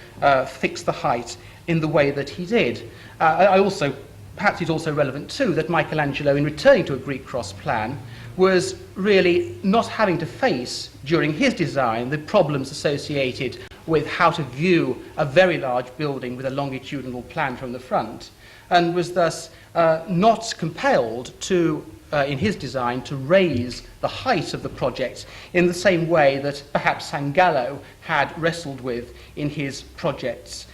fixed the height in the way that he did. Perhaps it's also relevant too that Michelangelo, in returning to a Greek cross plan, was really not having to face, during his design, the problems associated with how to view a very large building with a longitudinal plan from the front, and was thus not compelled to, in his design, to raise the height of the project in the same way that perhaps San Gallo had wrestled with in his projects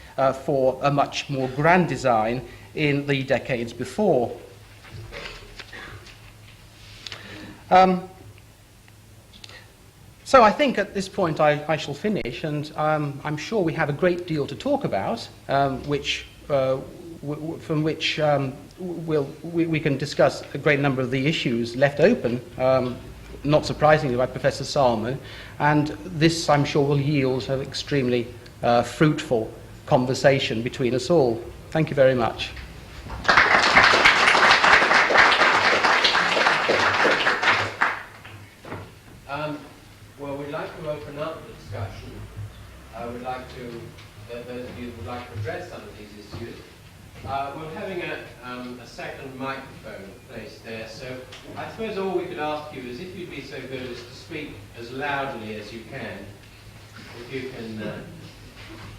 for a much more grand design in the decades before. So I think at this point I shall finish, and I'm sure we have a great deal to talk about, from which we can discuss a great number of the issues left open, not surprisingly by Professor Salmon, and this, I'm sure, will yield an extremely fruitful conversation between us all. Thank you very much. Well, we'd like to open up the discussion. Those of you who would like to address some of these issues, We're having a second microphone placed there, so I suppose all we could ask you is if you'd be so good as to speak as loudly as you can, if you can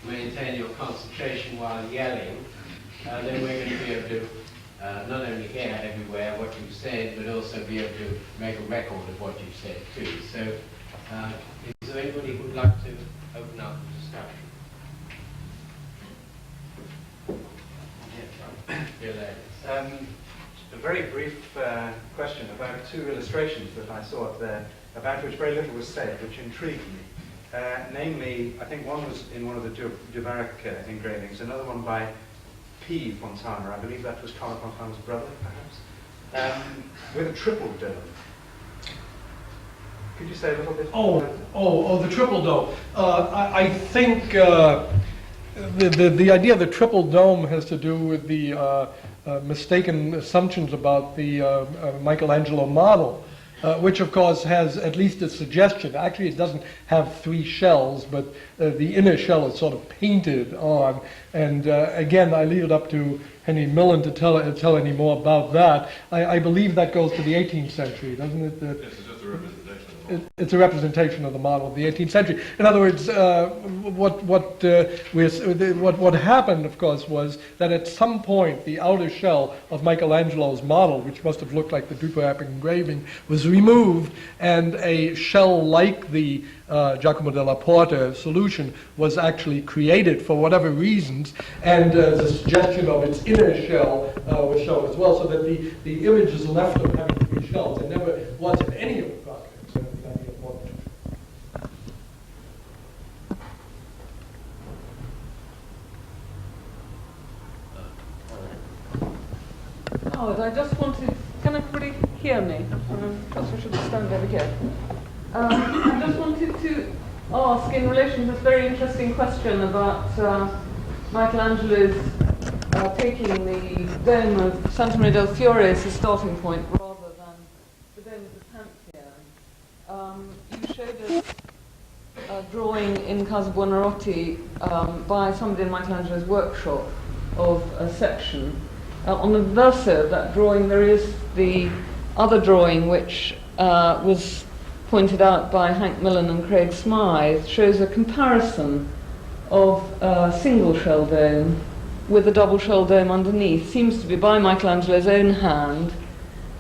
maintain your concentration while yelling, then we're going to be able to not only hear everywhere what you've said, but also be able to make a record of what you've said too. So, is there anybody who would like to open up the discussion? Dear ladies. A very brief question about two illustrations that I saw up there, about which very little was said, which intrigued me. Namely, I think one was in one of the Dubarrac engravings, another one by P. Fontana, I believe that was Carlo Fontana's brother, perhaps, with a triple dome. Could you say a little bit? The triple dome. I think the idea of the triple dome has to do with the mistaken assumptions about the Michelangelo model, which of course has at least a suggestion. Actually, it doesn't have three shells, but the inner shell is sort of painted on. And again, I leave it up to Henry Millen to tell any more about that. I believe that goes to the 18th century, doesn't it? Yes, it's just a representation. It's a representation of the model of the 18th century. In other words, what happened, of course, was that at some point the outer shell of Michelangelo's model, which must have looked like the Duperap engraving, was removed, and a shell like the Giacomo della Porta solution was actually created for whatever reasons, and the suggestion of its inner shell was shown as well, so that the image is left of having three shells. There never was in any of the projects. Howard, I just wanted, can everybody hear me? Perhaps I should stand over here. I just wanted to ask, in relation to this very interesting question about Michelangelo's taking the dome of Santa Maria del Fiore as a starting point rather than the dome of the Pantheon. You showed us a drawing in Casa Buonarroti by somebody in Michelangelo's workshop of a section. On the verso of that drawing, there is the other drawing, which was pointed out by Hank Millen and Craig Smythe, shows a comparison of a single shell dome with a double shell dome underneath. Seems to be by Michelangelo's own hand,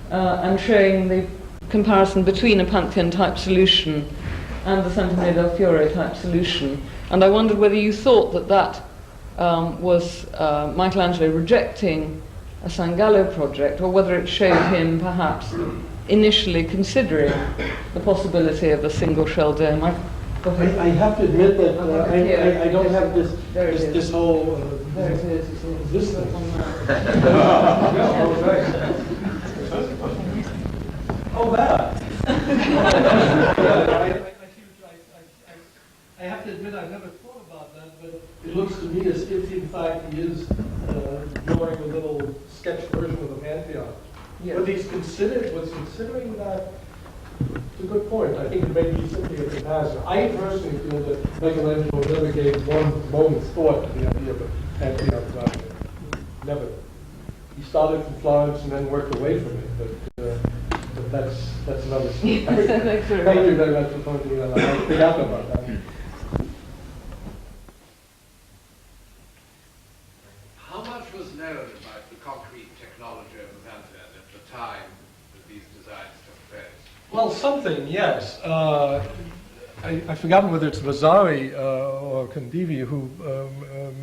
and showing the comparison between a Pantheon-type solution and the Santa Maria del Fiore type solution. And I wondered whether you thought that that was Michelangelo rejecting a San Gallo project, or whether it showed him perhaps initially considering the possibility of a single shell dome. I have to admit that I don't have this whole there it is. this thing. Oh, that. I have to admit I never thought about that, but it looks to me as if in fact he is drawing a little sketch version of the Pantheon. Yes. But was considering that. It's a good point. I think it may be simply a comparison. I personally feel that Michelangelo never gave one moment's thought to the idea of a Pantheon project. Never. He started from Florence and then worked away from it, but that's another story. Thank you very much for pointing that out. I forgot about that. How much was known about the concrete technology of the Pantheon at the time that these designs took place? Well, something, yes. I've forgotten whether it's Vasari or Condivi who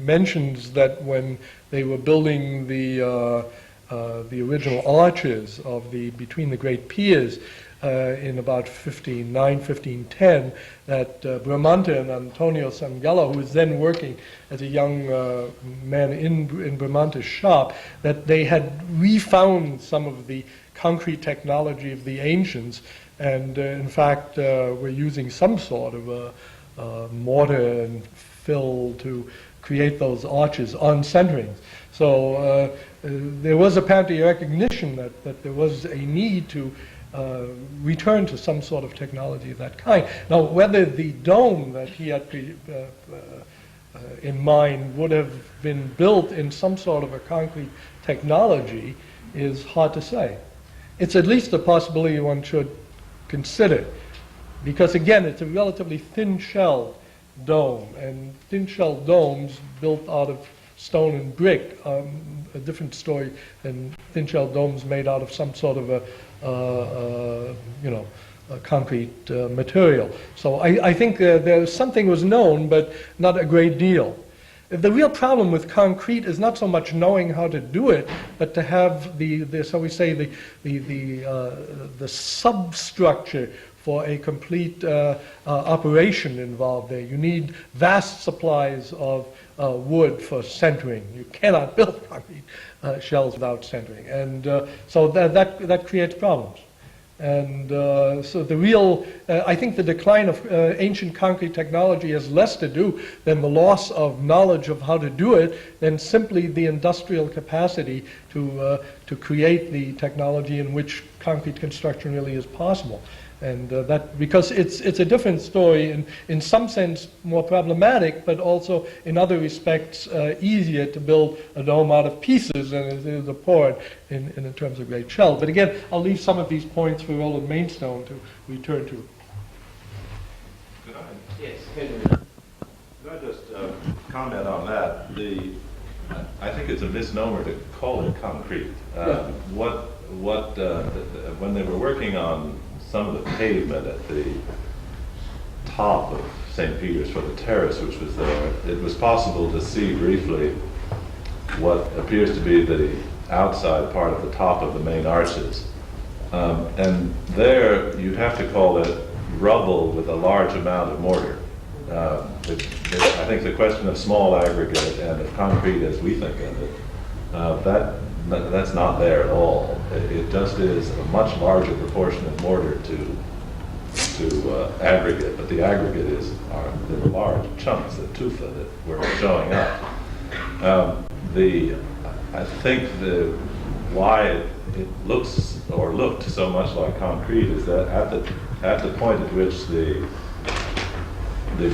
mentions that when they were building the original arches of between the great piers in about 1510, that Bramante and Antonio Sangallo, who was then working as a young man in Bramante's shop, that they had refound some of the concrete technology of the ancients, and in fact were using some sort of a mortar and fill to create those arches on centerings. So there was apparently a recognition that there was a need to return to some sort of technology of that kind. Now, whether the dome that he had in mind would have been built in some sort of a concrete technology is hard to say. It's at least a possibility one should consider, because again, it's a relatively thin shell dome, and thin shell domes built out of stone and brick, a different story than thin shell domes made out of some sort of a concrete material. So I think there something was known, but not a great deal. The real problem with concrete is not so much knowing how to do it, but to have so we say the substructure for a complete operation involved there. You need vast supplies of wood for centering. You cannot build concrete shells without centering, and so that creates problems. And so the real, I think the decline of ancient concrete technology has less to do than the loss of knowledge of how to do it than simply the industrial capacity to create the technology in which concrete construction really is possible. And that, because it's a different story, in some sense more problematic, but also in other respects easier to build a dome out of pieces than it is a pour in terms of great shell. But again, I'll leave some of these points for Roland Mainstone to return to. Could I, Yes, Henry. could I just comment on that? I think it's a misnomer to call it concrete. When they were working on some of the pavement at the top of St. Peter's for the terrace which was there, it was possible to see briefly what appears to be the outside part of the top of the main arches. And there you'd have to call it rubble with a large amount of mortar. I think the question of small aggregate and of concrete as we think of it, that's not there at all. It just is a much larger proportion of mortar to aggregate, but the aggregate there were large chunks of tufa that were showing up. I think why it looks or looked so much like concrete is that at the point at which the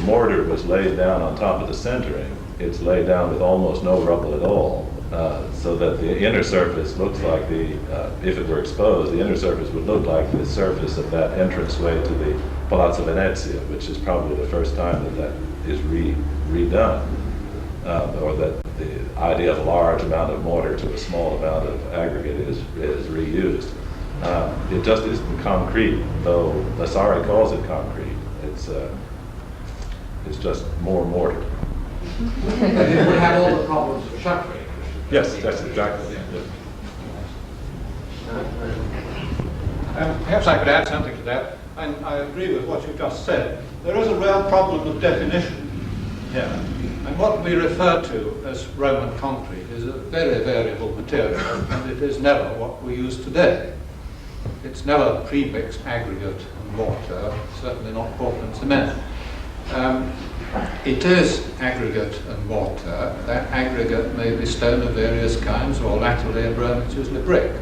mortar was laid down on top of the centering, it's laid down with almost no rubble at all. So that the inner surface looks like if it were exposed, the inner surface would look like the surface of that entranceway to the Palazzo Venezia, which is probably the first time that is redone, or that the idea of a large amount of mortar to a small amount of aggregate is reused. It just isn't concrete, though Vasari calls it concrete. It's just more mortar. But it would have all the problems of shuttering. Yes, that's exactly. Perhaps I could add something to that, and I agree with what you just said. There is a real problem of definition here, and what we refer to as Roman concrete is a very variable material, and it is never what we use today. It's never pre-mixed aggregate and mortar, certainly not Portland cement. It is aggregate and mortar. That aggregate may be stone of various kinds, or latterly in Rome it's usually brick.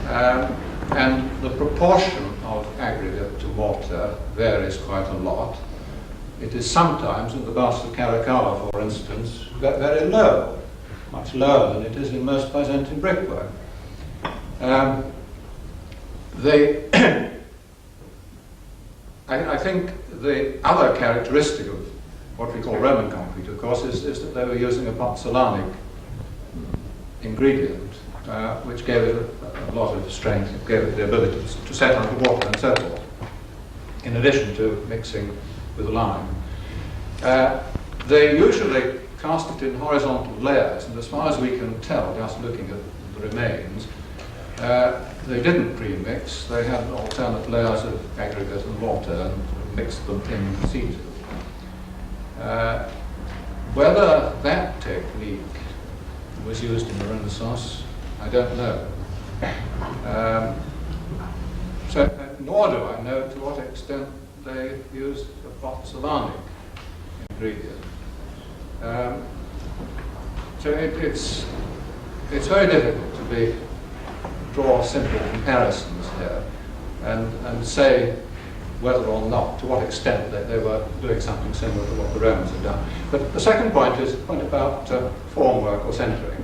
And the proportion of aggregate to mortar varies quite a lot. It is sometimes, in the Baths of Caracalla, for instance, very low, much lower than it is in most Byzantine brickwork. I think the other characteristic of what we call Roman concrete, of course, is that they were using a pozzolanic ingredient, which gave it a lot of strength, it gave it the ability to set under water and so forth, in addition to mixing with lime. They usually cast it in horizontal layers, and as far as we can tell, just looking at the remains, they didn't pre-mix. They had alternate layers of aggregate and mortar and mixed them in situ. Whether that technique was used in the Renaissance, I don't know. Nor do I know to what extent they used a pozzolanic ingredient. It's very difficult to draw simple comparisons here and say whether or not, to what extent they were doing something similar to what the Romans had done. But the second point is the point about formwork or centering.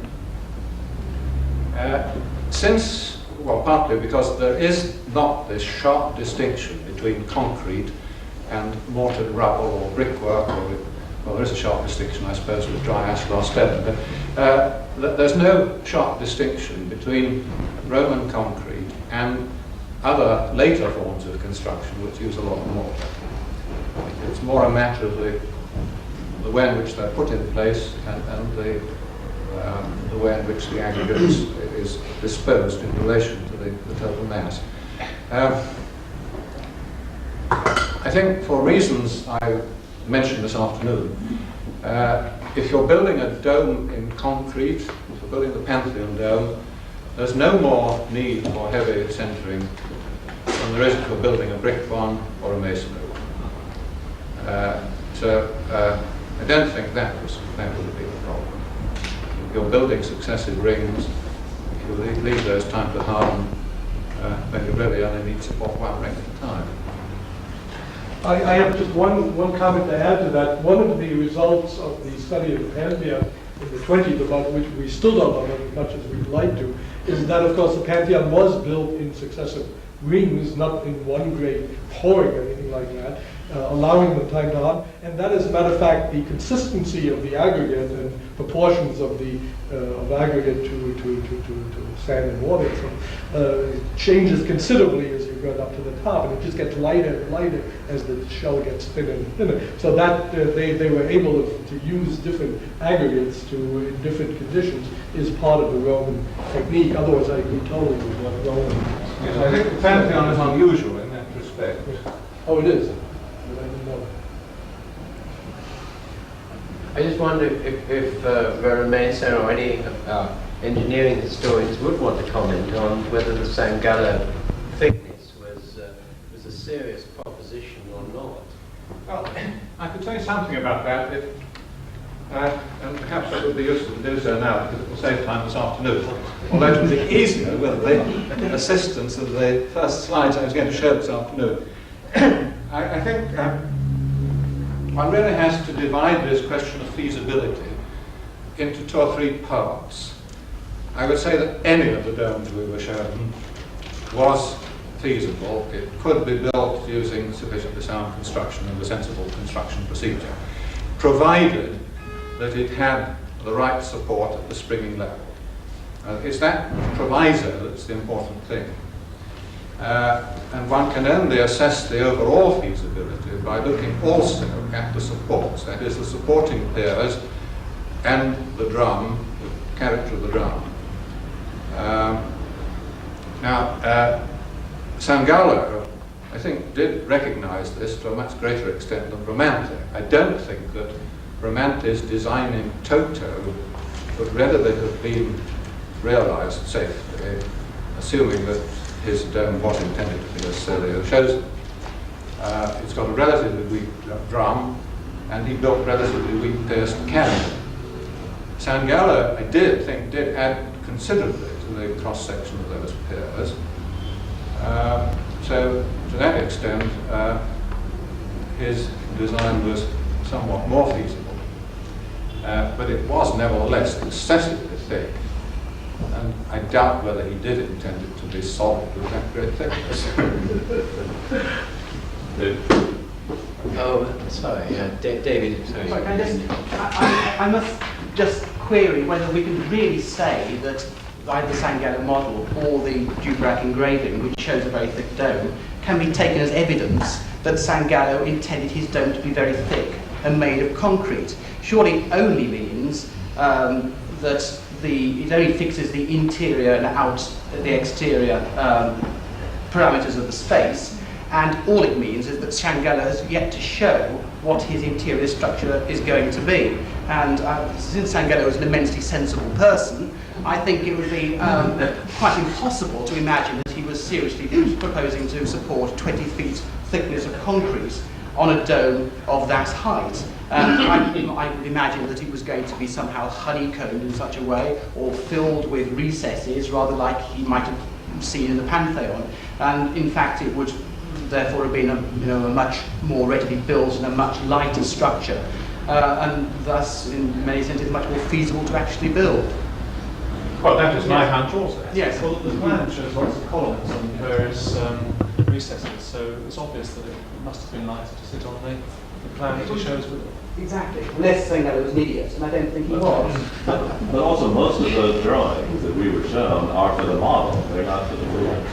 Since, well, partly because there is not this sharp distinction between concrete and mortared rubble or brickwork, or well, there is a sharp distinction, I suppose, with dry ashlar stone, but there's no sharp distinction between Roman concrete and other later forms of construction which use a lot of mortar. It's more a matter of the way in which they're put in place and the way in which the aggregate is disposed in relation to the total mass. I think for reasons I mentioned this afternoon, if you're building a dome in concrete, if you're building the Pantheon dome, there's no more need for heavy centering than there is if you're building a brick one or a masonry one. So I don't think that would be the problem. If you're building successive rings, if you leave those time to harden, then you really only need to support one ring at a time. I have just one comment to add to that. One of the results of the study of the Pantheon in the 20s, about which we still don't know as much as we'd like to, is that, of course, the Pantheon was built in successive rings, not in one great pouring or anything like that, allowing them time to harden. And that, as a matter of fact, the consistency of the aggregate and proportions of the of aggregate to sand and water changes considerably as you go up to the top, and it just gets lighter and lighter as the shell gets thinner and thinner. So that they were able to use different aggregates in different conditions is part of the Roman technique. Otherwise, I agree totally with what Roman. Yes, I think the Pantheon is unusual in that respect. Oh, it is. But I didn't know. I just wonder if Roland Mason or any engineering historians would want to comment on whether the Sangallo thickness was a serious proposition or not. Well, I could say something about that, and perhaps it would be useful to do so now, because it will save time this afternoon. Although it would be easier with the assistance of the first slides I was going to show this afternoon. I think one really has to divide this question of feasibility into 2 or 3 parts. I would say that any of the domes we were shown was feasible. It could be built using sufficiently sound construction and a sensible construction procedure, provided that it had the right support at the springing level. It's that proviso that's the important thing. And one can only assess the overall feasibility by looking also at the supports, that is, the supporting piers and the drum, the character of the drum. Now, Sangallo, I think, did recognize this to a much greater extent than Bramante. I don't think that Bramante's design in toto would readily have been realized safely, assuming that his dome was intended to be as Serlio shows it. It's got a relatively weak drum, and he built relatively weak pierced cannon. Sangallo, I did think, did add considerably to the cross-section of those piers. So, to that extent, his design was somewhat more feasible. But it was nevertheless excessively thick, and I doubt whether he did intend it to be solid with that great thickness. Oh, sorry, David. Sorry. Sorry, I must just query whether we can really say that either the Sangallo model or the Dubrac engraving, which shows a very thick dome, can be taken as evidence that Sangallo intended his dome to be very thick and made of concrete. Surely it only means that it only fixes the interior and the exterior parameters of the space, and all it means is that Sangallo has yet to show what his interior structure is going to be. And since Sangallo is an immensely sensible person, I think it would be quite impossible to imagine that he was seriously proposing to support 20 feet thickness of concrete on a dome of that height. I would imagine that it was going to be somehow honeycombed in such a way, or filled with recesses, rather like he might have seen in the Pantheon. And in fact, it would therefore have been a much more readily built and a much lighter structure, and thus, in many senses, much more feasible to actually build. Well, that is my hunch also. Yes. Well, the plan shows lots of columns and various recesses, so it's obvious that it must have been lighter to sit on the plan that he shows with it. Exactly. Unless saying that it was an idiot, and I don't think he was. But also, most of those drawings that we were shown are for the model, they're not for the building.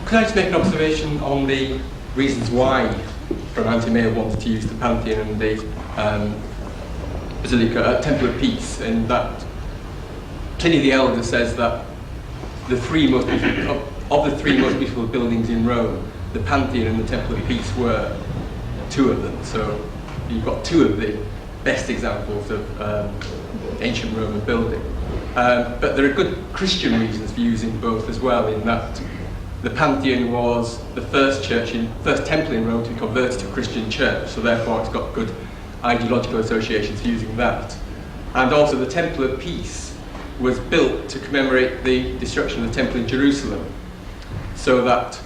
Could I just make an observation on the reasons why Bramante may have wanted to use the Pantheon and the Basilica, Temple of Peace, and that Pliny the Elder says that the three most beautiful, of the three most beautiful buildings in Rome, the Pantheon and the Temple of Peace were two of them. So you've got two of the best examples of ancient Roman building. But there are good Christian reasons for using both as well, in that the Pantheon was the first temple in Rome to be converted to a Christian church, so therefore it's got good ideological associations for using that. And also the Temple of Peace was built to commemorate the destruction of the temple in Jerusalem, so that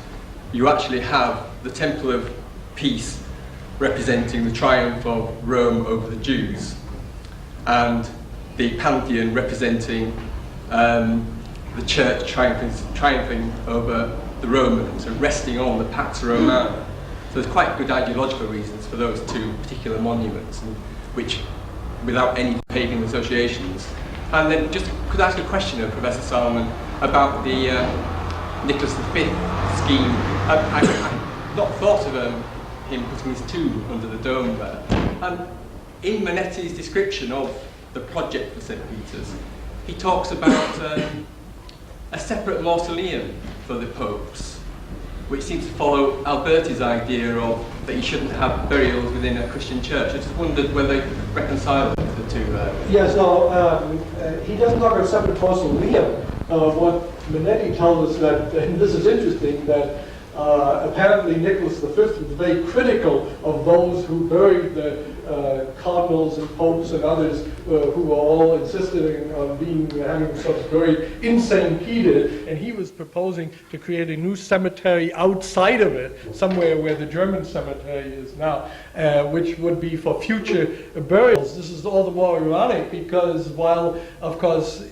you actually have the Temple of Peace representing the triumph of Rome over the Jews, and the Pantheon representing the church triumphing over the Romans and resting on the Pax Romana. So there's quite good ideological reasons for those two particular monuments, which, without any pagan associations. And then just could I ask a question of Professor Salmon about the Nicholas V scheme? I've not thought of him putting his tomb under the dome there. In Manetti's description of the project for St. Peter's, he talks about a separate mausoleum for the popes, which seems to follow Alberti's idea of that you shouldn't have burials within a Christian church. I just wondered whether you could reconcile the two. Yes, no, he doesn't talk about separate mausoleum. What Manetti tells us that, and this is interesting, that apparently Nicholas V was very critical of those who buried the cardinals and popes and others who were all insisting on having themselves buried in St. Peter, and he was proposing to create a new cemetery outside of it, somewhere where the German cemetery is now, which would be for future burials. This is all the more ironic because while, of course,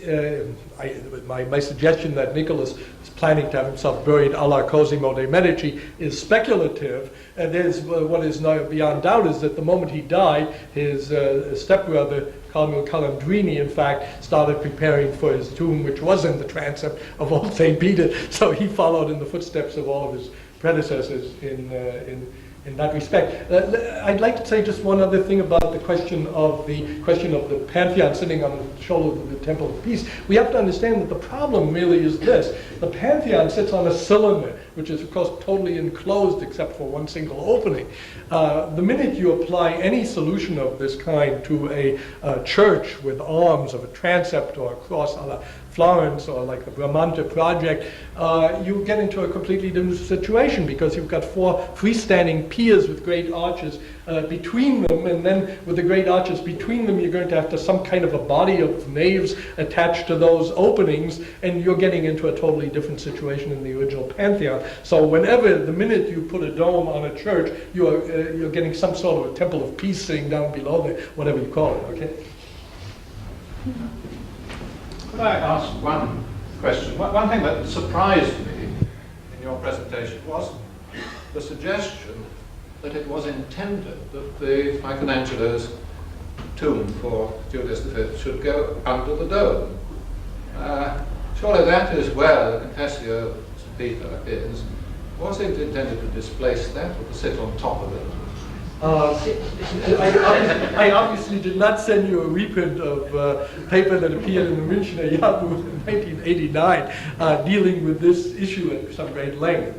my suggestion that Nicholas is planning to have himself buried a la Cosimo de' Medici is speculative, there's what is now beyond doubt is that the moment he died, his stepbrother, Cardinal Calandrini, in fact, started preparing for his tomb, which was in the transept of Old St. Peter. So he followed in the footsteps of all of his predecessors in that respect. I'd like to say just one other thing about the question of the Pantheon sitting on the shoulder of the Temple of Peace. We have to understand that the problem really is this. The Pantheon sits on a cylinder, which is, of course, totally enclosed except for one single opening. The minute you apply any solution of this kind to a church with arms of a transept or a cross a la Florence or like the Bramante project, you get into a completely different situation because you've got four freestanding piers with great arches between them, and then with the great arches between them you're going to have some kind of a body of naves attached to those openings, and you're getting into a totally different situation in the original Pantheon. So whenever, the minute you put a dome on a church, you're getting some sort of a Temple of Peace sitting down below there, whatever you call it, okay? Could I ask one question? One thing that surprised me in your presentation was the suggestion that it was intended that the Michelangelo's tomb for Julius V should go under the dome. Surely that is where the Confessio of St. Peter is. Was it intended to displace that or to sit on top of it? I obviously did not send you a reprint of paper that appeared in the Münchner Jahrbuch in 1989 dealing with this issue at some great length.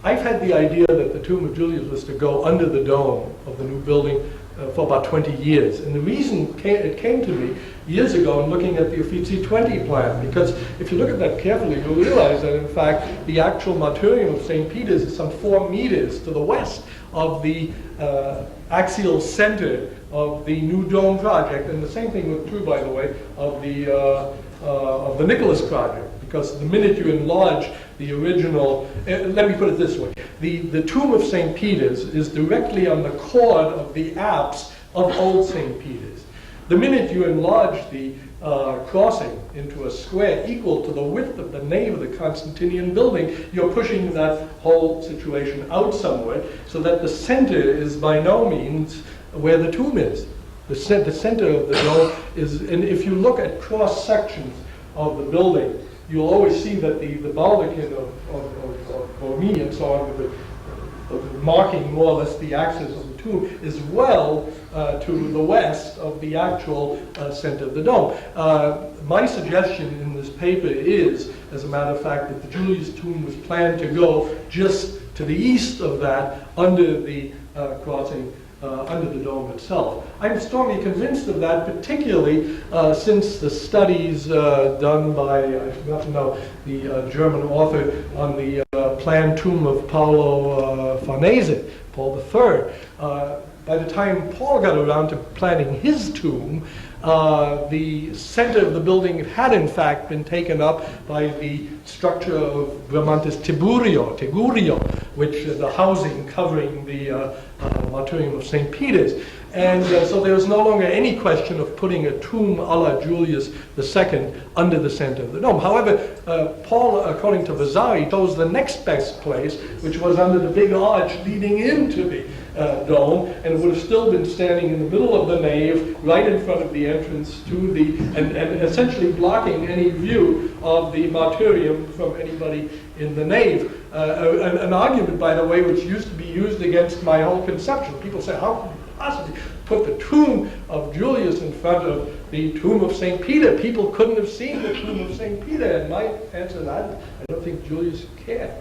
I've had the idea that the tomb of Julius was to go under the dome of the new building for about 20 years. And the reason it came to me years ago in looking at the Uffizi 20 plan, because if you look at that carefully, you'll realize that in fact the actual martyrium of St. Peter's is some 4 meters to the west of the axial center of the new dome project, and the same thing was true, by the way, of the Nicholas project, because the minute you enlarge the original, let me put it this way, the tomb of St. Peter's is directly on the chord of the apse of Old St. Peter's. The minute you enlarge the crossing into a square equal to the width of the nave of the Constantinian building, you're pushing that whole situation out somewhere, so that the center is by no means where the tomb is. The center of the dome is, and if you look at cross sections of the building, you'll always see that the baldachin of Borromei and so on, with the marking more or less the axis of the tomb, is well to the west of the actual center of the dome. My suggestion in this paper is, as a matter of fact, that the Julius tomb was planned to go just to the east of that, under the crossing, under the dome itself. I'm strongly convinced of that, particularly since the studies done by, I forgot to know, the German author on the planned tomb of Paolo Farnese, Paul III. By the time Paul got around to planning his tomb, the center of the building had in fact been taken up by the structure of Bramante Tegurio, which is the housing covering the martyrium of St. Peter's. And so there was no longer any question of putting a tomb a la Julius II under the center of the dome. However, Paul, according to Vasari, chose the next best place, which was under the big arch leading into the dome, and it would have still been standing in the middle of the nave, right in front of the entrance to the, and essentially blocking any view of the martyrium from anybody in the nave. An argument, by the way, which used to be used against my whole conception. People say, how could you possibly put the tomb of Julius in front of the tomb of St. Peter? People couldn't have seen the tomb of St. Peter. And my answer to that, I don't think Julius cared.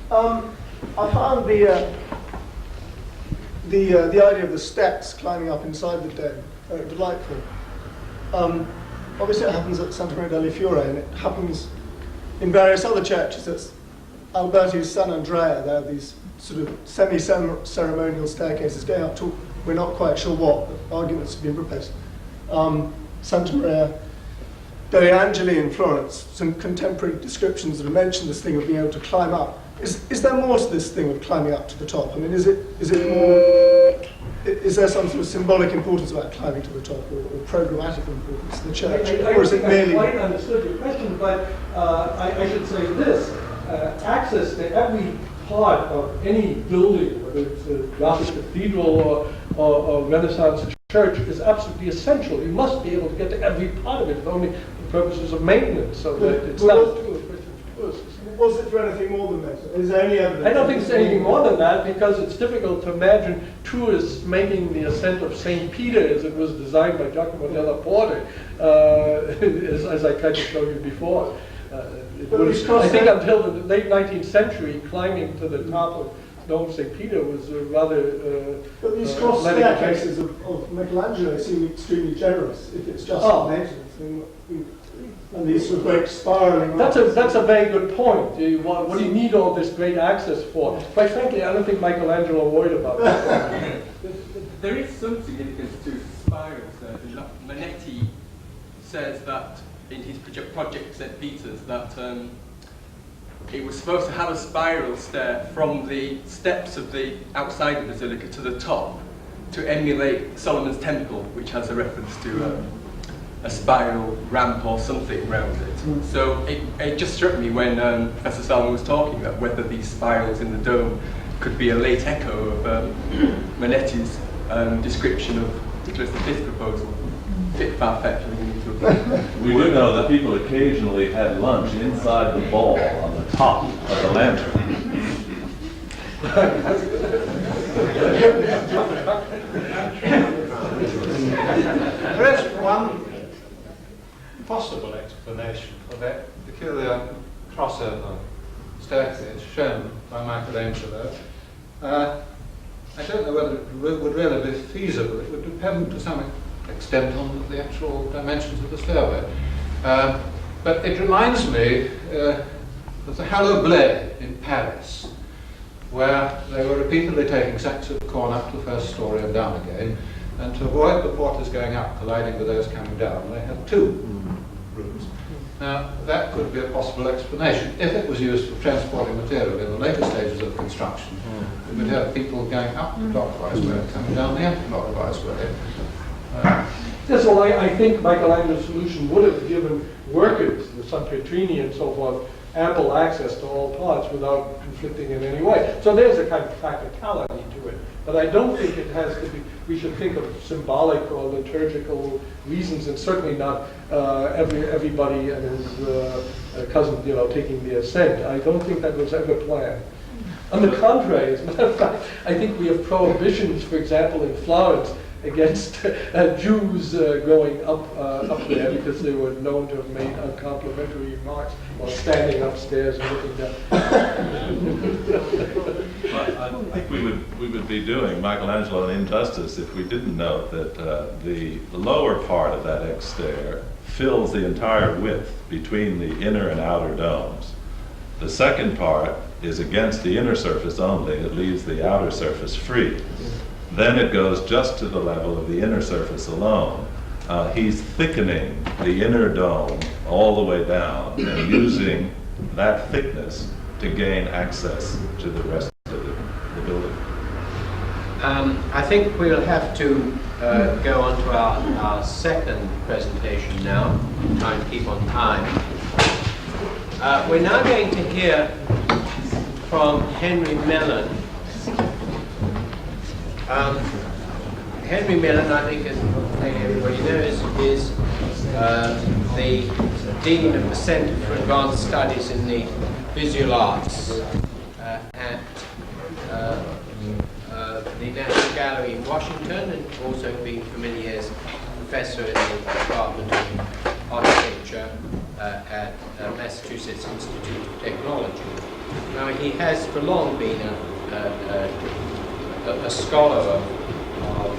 I found the idea of the steps climbing up inside the dome delightful. Obviously it happens at Santa Maria delle Fiore, and it happens in various other churches. At Alberti's San Andrea, there are these sort of semi-ceremonial staircases going up to, we're not quite sure what, arguments have been proposed. Santa Maria degli Angeli in Florence, some contemporary descriptions that have mentioned this thing of being able to climb up. Is there more to this thing of climbing up to the top? I mean, is there some sort of symbolic importance about climbing to the top, or programmatic importance to the church? Or is it merely... I quite understood your question, but I should say this. Access to every part of any building, whether it's a Gothic cathedral or Renaissance church, is absolutely essential. You must be able to get to every part of it, only for purposes of maintenance, so that it's not too efficient. Was it for anything more than that? Is there any evidence? I don't think it's anything more than that, because it's difficult to imagine tourists making the ascent of St. Peter as it was designed by Giacomo della Porta, as I tried to show you before. I think until the late 19th century, climbing to the top of Dome St. Peter was rather... but these cross staircases of Michelangelo seem extremely generous, if it's just maintenance. I mean, and these sort of great spiraling... That's a very good point. What do you need all this great access for? Quite frankly, I don't think Michelangelo worried about that. There is some significance to spirals there. Manetti says that in his project St. Peter's that it was supposed to have a spiral stair from the steps of the outside the basilica to the top to emulate Solomon's Temple, which has a reference to a spiral ramp or something around it. So it just struck me when Professor Salmon was talking about whether these spirals in the dome could be a late echo of Manetti's description of Nicholas V's proposal. A bit far-fetched. We do know that people occasionally had lunch inside the ball on the top of the lantern. There is one possible explanation for that peculiar crossover staircase shown by Michelangelo. I don't know whether it would really be feasible. It would depend to some extent on the actual dimensions of the stairway. But it reminds me of the Hallo Blé in Paris, where they were repeatedly taking sacks of corn up to the first story and down again, and to avoid the porters going up colliding with those coming down, they had two rooms. Now, that could be a possible explanation. If it was used for transporting material in the later stages of construction, we would have people going up the clockwise way and coming down the anti-clockwise way. Yes, well, I think Michelangelo's solution would have given workers, the San Petrini and so forth, ample access to all parts without conflicting in any way. So there's a kind of practicality to it. But I don't think it has to be, we should think of symbolic or liturgical reasons, and certainly not everybody and his cousin, taking the ascent. I don't think that was ever planned. On the contrary, as a matter of fact, I think we have prohibitions, for example, in Florence, against Jews going up there because they were known to have made uncomplimentary remarks while standing upstairs and looking down. Well, I think we would be doing Michelangelo an injustice if we didn't note that the lower part of that exter fills the entire width between the inner and outer domes. The second part is against the inner surface only. It leaves the outer surface free. Then it goes just to the level of the inner surface alone. He's thickening the inner dome all the way down and using that thickness to gain access to the rest of the building. I think we'll have to go on to our second presentation now, try and keep on time. We're now going to hear from Henry Mellon. Henry Mellon, I think, as everybody knows, is the Dean of the Center for Advanced Studies in the Visual Arts at the National Gallery in Washington, and also been for many years professor in the Department of Architecture at Massachusetts Institute of Technology. Now, he has for long been a scholar of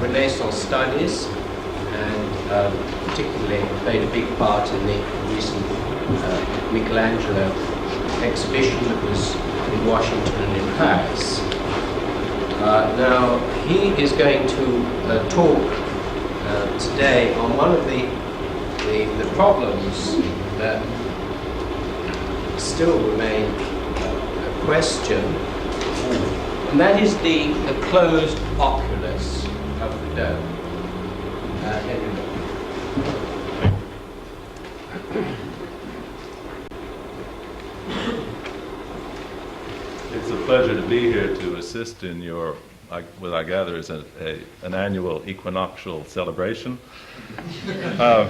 Renaissance studies, and particularly played a big part in the recent Michelangelo exhibition that was in Washington and in Paris. Now, he is going to talk today on one of the problems that still remain a question, and that is the closed oculus of the dome. Henry. It's a pleasure to be here to assist in your, what I gather is an annual equinoctial celebration. A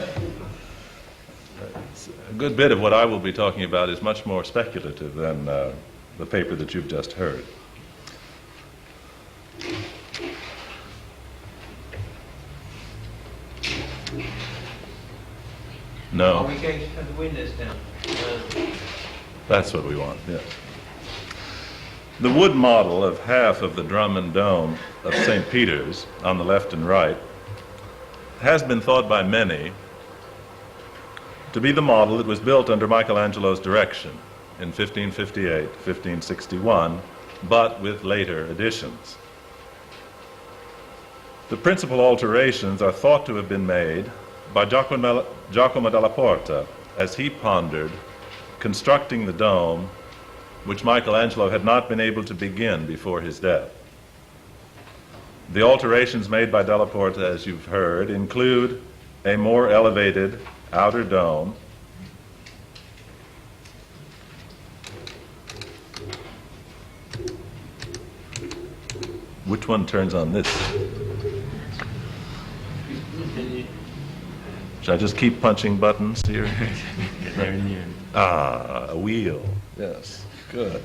good bit of what I will be talking about is much more speculative than the paper that you've just heard. No. Are we going to have the windows down? That's what we want, yes. The wood model of half of the drum and dome of St. Peter's on the left and right has been thought by many to be the model that was built under Michelangelo's direction in 1558, 1561, but with later additions. The principal alterations are thought to have been made by Giacomo della Porta as he pondered constructing the dome which Michelangelo had not been able to begin before his death. The alterations made by Della Porta, as you've heard, include a more elevated outer dome, which one turns on this? Should I just keep punching buttons here? A wheel. Yes, good.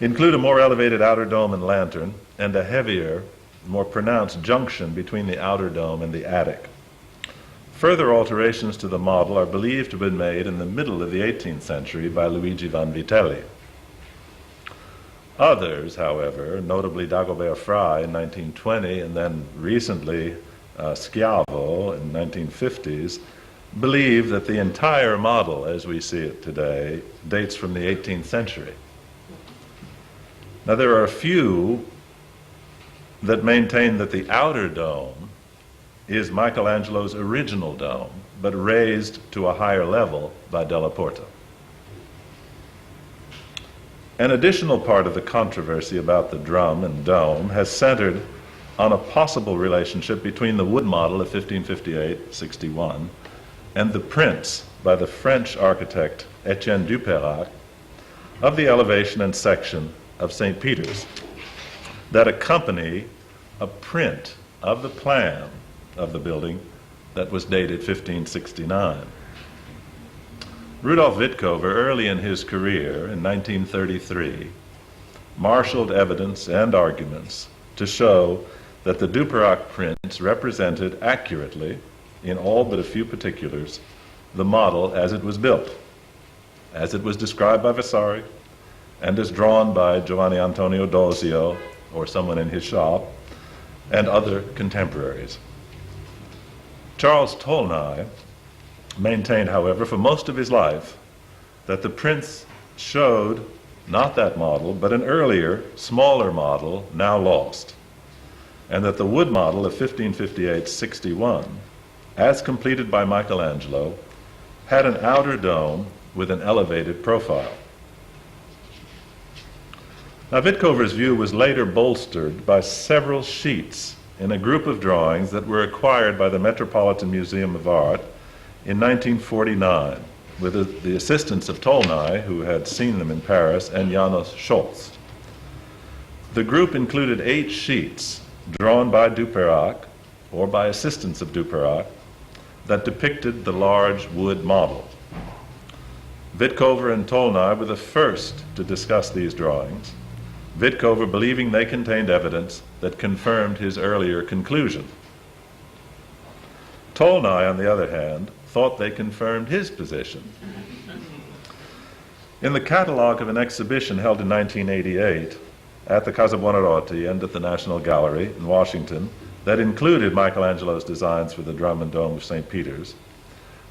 Include a more elevated outer dome and lantern, and a heavier, more pronounced junction between the outer dome and the attic. Further alterations to the model are believed to have been made in the middle of the 18th century by Luigi Vanvitelli. Others, however, notably Dagobert Frey in 1920 and then recently Schiavo in the 1950s, believe that the entire model as we see it today dates from the 18th century. Now there are a few that maintain that the outer dome is Michelangelo's original dome, but raised to a higher level by Della Porta. An additional part of the controversy about the drum and dome has centered on a possible relationship between the wood model of 1558-61 and the prints by the French architect Etienne Dupeyrac of the elevation and section of St. Peter's that accompany a print of the plan of the building that was dated 1569. Rudolf Wittkover, early in his career in 1933, marshaled evidence and arguments to show that the Dupeyrac prints represented accurately, in all but a few particulars, the model as it was built, as it was described by Vasari, and as drawn by Giovanni Antonio Dosio, or someone in his shop, and other contemporaries. Charles Tolnai maintained, however, for most of his life, that the prints showed not that model, but an earlier, smaller model, now lost, and that the wood model of 1558-61, as completed by Michelangelo, had an outer dome with an elevated profile. Now, Wittkover's view was later bolstered by several sheets in a group of drawings that were acquired by the Metropolitan Museum of Art in 1949, with the assistance of Tolnai, who had seen them in Paris, and Janos Scholz. The group included 8 sheets drawn by Dupeyrac, or by assistance of Dupeyrac, that depicted the large wood model. Wittkover and Tolnai were the first to discuss these drawings, Wittkover believing they contained evidence that confirmed his earlier conclusion. Tolnai, on the other hand, thought they confirmed his position. In the catalogue of an exhibition held in 1988 at the Casa Buonarroti and at the National Gallery in Washington that included Michelangelo's designs for the drum and dome of St. Peter's,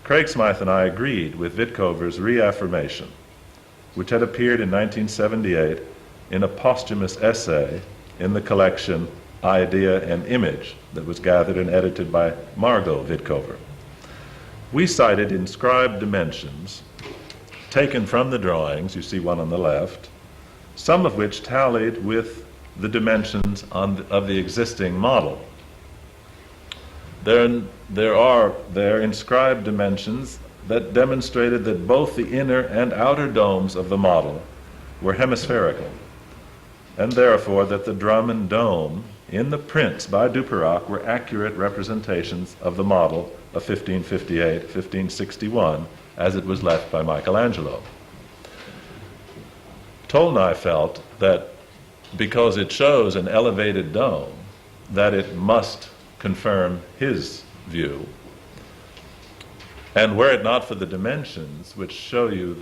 Craig Smythe and I agreed with Wittkover's reaffirmation, which had appeared in 1978 in a posthumous essay in the collection Idea and Image that was gathered and edited by Margot Wittkover. We cited inscribed dimensions taken from the drawings, you see one on the left, some of which tallied with the dimensions of the existing model. There are inscribed dimensions that demonstrated that both the inner and outer domes of the model were hemispherical, and therefore that the drum and dome in the prints by Dupeyrac were accurate representations of the model of 1558-1561 as it was left by Michelangelo. Tolnai felt that because it shows an elevated dome, that it must confirm his view. And were it not for the dimensions, which show you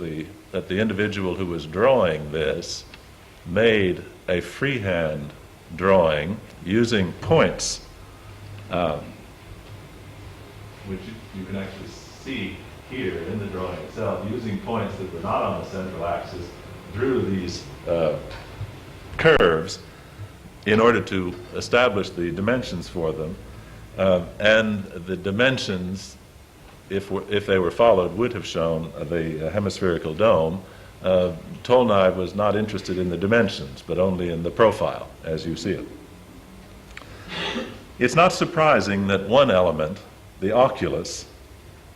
that the individual who was drawing this made a freehand drawing using points, which you can actually see here in the drawing itself, using points that were not on the central axis, drew these curves in order to establish the dimensions for them. And the dimensions, if they were followed, would have shown the hemispherical dome. Tolnai was not interested in the dimensions, but only in the profile, as you see it. It's not surprising that one element, the oculus,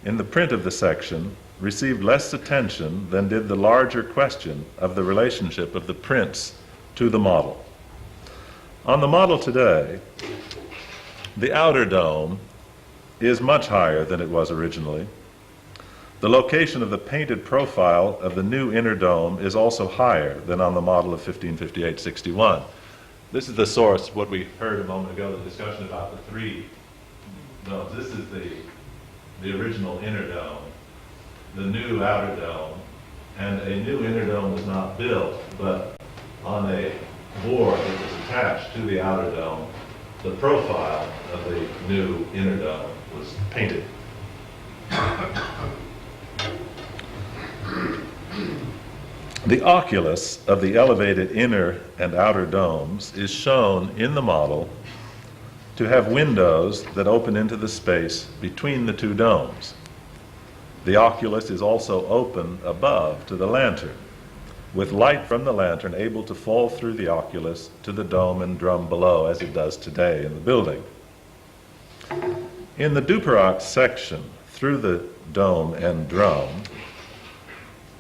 in the print of the section, received less attention than did the larger question of the relationship of the prints to the model. On the model today, the outer dome is much higher than it was originally. The location of the painted profile of the new inner dome is also higher than on the model of 1558-61. This is the source, what we heard a moment ago, the discussion about the 3 domes. This is the the original inner dome, the new outer dome, and a new inner dome was not built, but on a board that was attached to the outer dome, the profile of the new inner dome was painted. The oculus of the elevated inner and outer domes is shown in the model to have windows that open into the space between the two domes. The oculus is also open above to the lantern, with light from the lantern able to fall through the oculus to the dome and drum below, as it does today in the building. In the Duperracht section, through the dome and drum,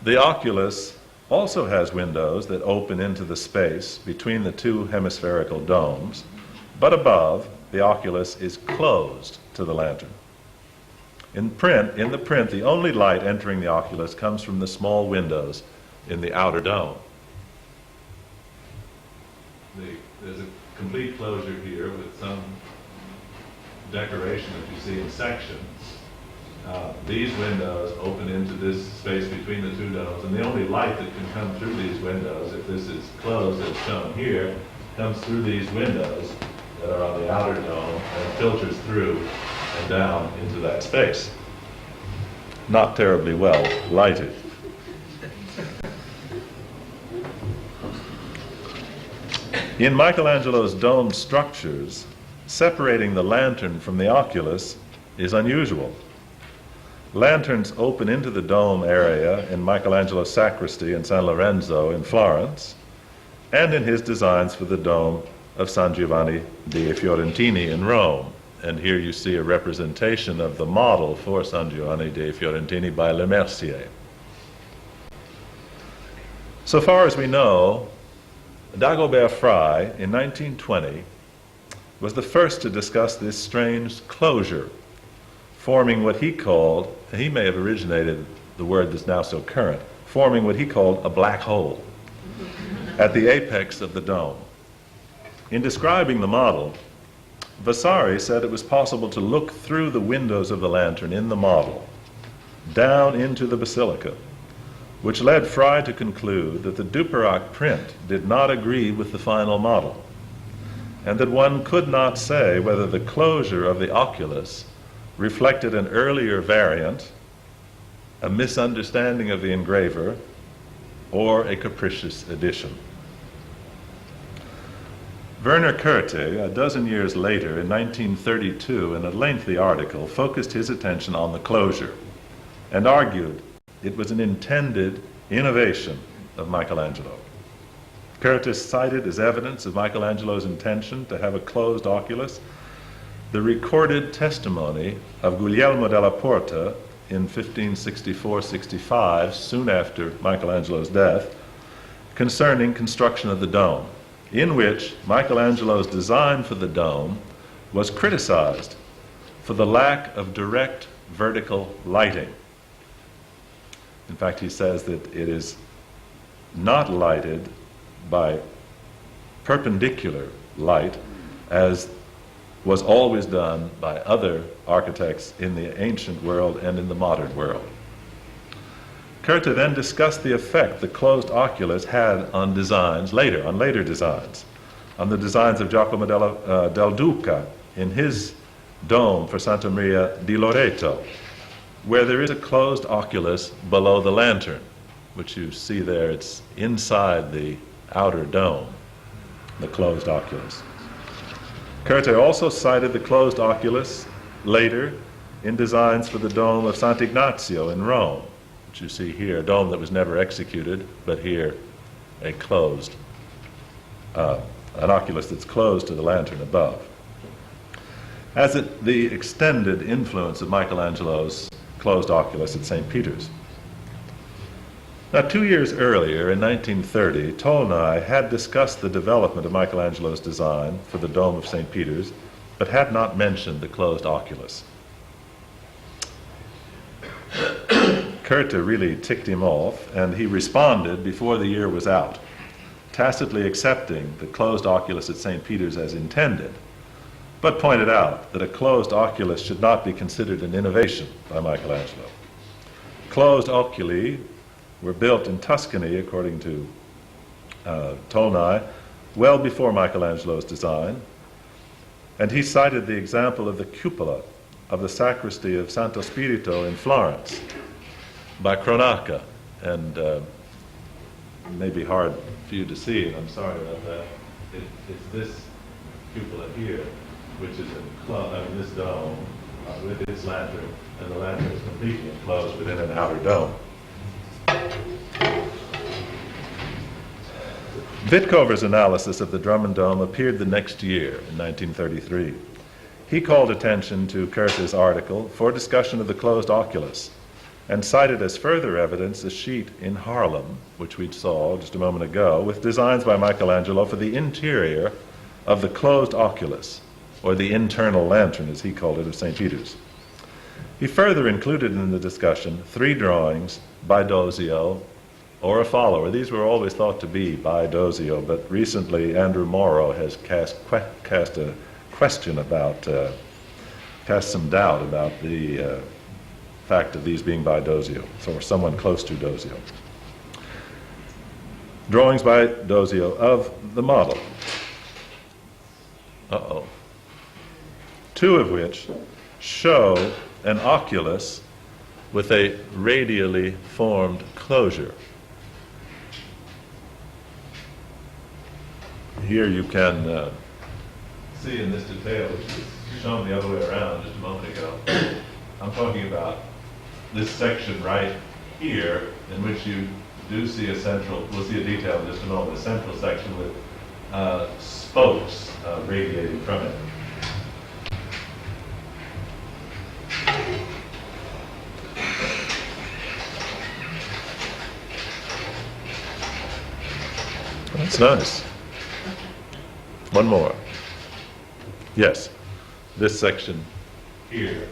the oculus also has windows that open into the space between the two hemispherical domes, but above, the oculus is closed to the lantern. In the print, the only light entering the oculus comes from the small windows in the outer dome. There's a complete closure here with some decoration that you see in sections. These windows open into this space between the two domes, and the only light that can come through these windows, if this is closed as shown here, comes through these windows that are on the outer dome and filters through and down into that space. Not terribly well lighted. In Michelangelo's domed structures, separating the lantern from the oculus is unusual. Lanterns open into the dome area in Michelangelo's sacristy in San Lorenzo in Florence, and in his designs for the dome of San Giovanni dei Fiorentini in Rome. And here you see a representation of the model for San Giovanni dei Fiorentini by Le Mercier. So far as we know, Dagobert Frey in 1920 was the first to discuss this strange closure, forming what he called, he may have originated the word that's now so current, forming what he called a black hole at the apex of the dome. In describing the model, Vasari said it was possible to look through the windows of the lantern in the model down into the basilica, which led Frey to conclude that the Duperracht print did not agree with the final model, and that one could not say whether the closure of the oculus reflected an earlier variant, a misunderstanding of the engraver, or a capricious addition. Werner Körte, a dozen years later, in 1932, in a lengthy article, focused his attention on the closure and argued it was an intended innovation of Michelangelo. Körte cited as evidence of Michelangelo's intention to have a closed oculus the recorded testimony of Guglielmo della Porta in 1564-65, soon after Michelangelo's death, concerning construction of the dome, in which Michelangelo's design for the dome was criticized for the lack of direct vertical lighting. In fact, he says that it is not lighted by perpendicular light, as was always done by other architects in the ancient world and in the modern world. Körte then discussed the effect the closed oculus had on designs later, on later designs, on the designs of Giacomo del Duca in his dome for Santa Maria di Loreto, where there is a closed oculus below the lantern, which you see there. It's inside the outer dome, the closed oculus. Körte also cited the closed oculus later in designs for the dome of Sant'Ignazio in Rome, which you see here, a dome that was never executed, but here a closed, an oculus that's closed to the lantern above. As the extended influence of Michelangelo's closed oculus at St. Peter's. Now, 2 years earlier, in 1930, Tolnai had discussed the development of Michelangelo's design for the Dome of St. Peter's, but had not mentioned the closed oculus. Körte really ticked him off, and he responded before the year was out, tacitly accepting the closed oculus at St. Peter's as intended, but pointed out that a closed oculus should not be considered an innovation by Michelangelo. Closed oculi were built in Tuscany, according to Tolnai, well before Michelangelo's design, and he cited the example of the cupola of the sacristy of Santo Spirito in Florence by Cronaca, and it may be hard for you to see it, I'm sorry about that. It's this cupola here, which is in this dome with its lantern, and the lantern is completely enclosed within an outer dome. Vitkover's analysis of the Drummond Dome appeared the next year, in 1933. He called attention to Curtis' article for discussion of the closed oculus, and cited as further evidence a sheet in Harlem, which we saw just a moment ago, with designs by Michelangelo for the interior of the closed oculus, or the internal lantern, as he called it, of St. Peter's. He further included in the discussion 3 drawings by Dozio, or a follower. These were always thought to be by Dozio, but recently Andrew Morrow has cast a question about, cast some doubt about the fact of these being by Dozio, or someone close to Dozio. Drawings by Dozio of the model. 2 of which show an oculus with a radially formed closure. Here you can see in this detail, which was shown the other way around just a moment ago. I'm talking about this section right here, in which you do see a central, we'll see a detail in just a moment, a central section with spokes radiating from it. That's nice. One more. Yes, this section here.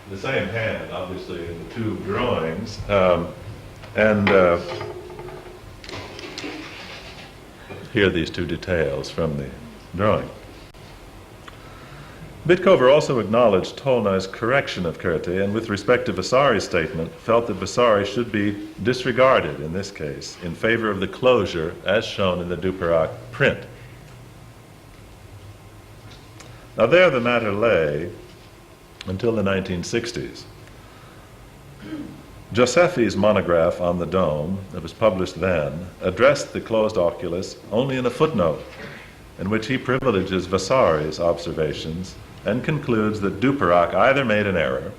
The same hand, obviously, in the 2 drawings. Here are these 2 details from the drawing. Vitkover also acknowledged Tolnai's correction of Curti, and with respect to Vasari's statement, felt that Vasari should be disregarded in this case in favor of the closure as shown in the Dupeyrac print. Now there the matter lay until the 1960s. Josephi's monograph on the dome, that was published then, addressed the closed oculus only in a footnote, in which he privileges Vasari's observations and concludes that Dupeyrac either made an error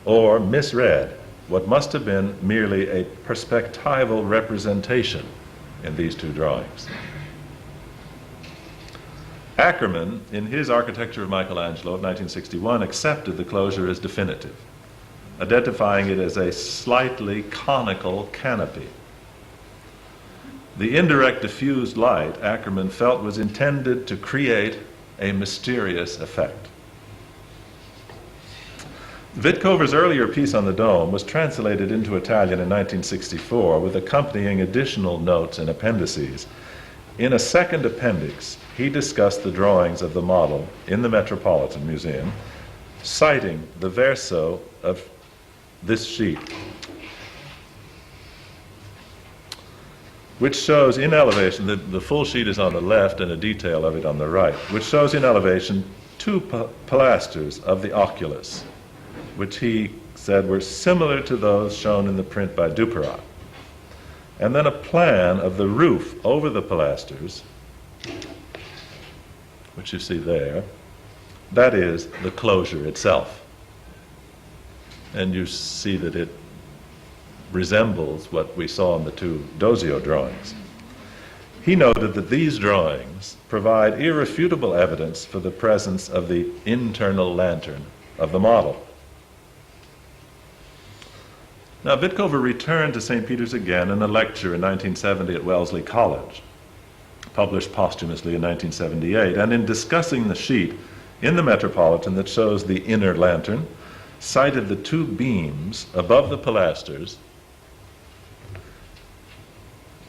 or misread what must have been merely a perspectival representation in these 2 drawings. Ackerman, in his Architecture of Michelangelo of 1961, accepted the closure as definitive, identifying it as a slightly conical canopy. The indirect diffused light Ackerman felt was intended to create a mysterious effect. Vitkover's earlier piece on the dome was translated into Italian in 1964 with accompanying additional notes and appendices. In a second appendix, he discussed the drawings of the model in the Metropolitan Museum, citing the verso of this sheet, which shows in elevation, the full sheet is on the left and a detail of it on the right, which shows in elevation 2 pilasters of the oculus, which he said were similar to those shown in the print by Dupeyrac. And then a plan of the roof over the pilasters, which you see there. That is the closure itself. And you see that it resembles what we saw in the 2 Dozio drawings. He noted that these drawings provide irrefutable evidence for the presence of the internal lantern of the model. Now, Vitkover returned to St. Peter's again in a lecture in 1970 at Wellesley College, published posthumously in 1978, and in discussing the sheet in the Metropolitan that shows the inner lantern, cited the 2 beams above the pilasters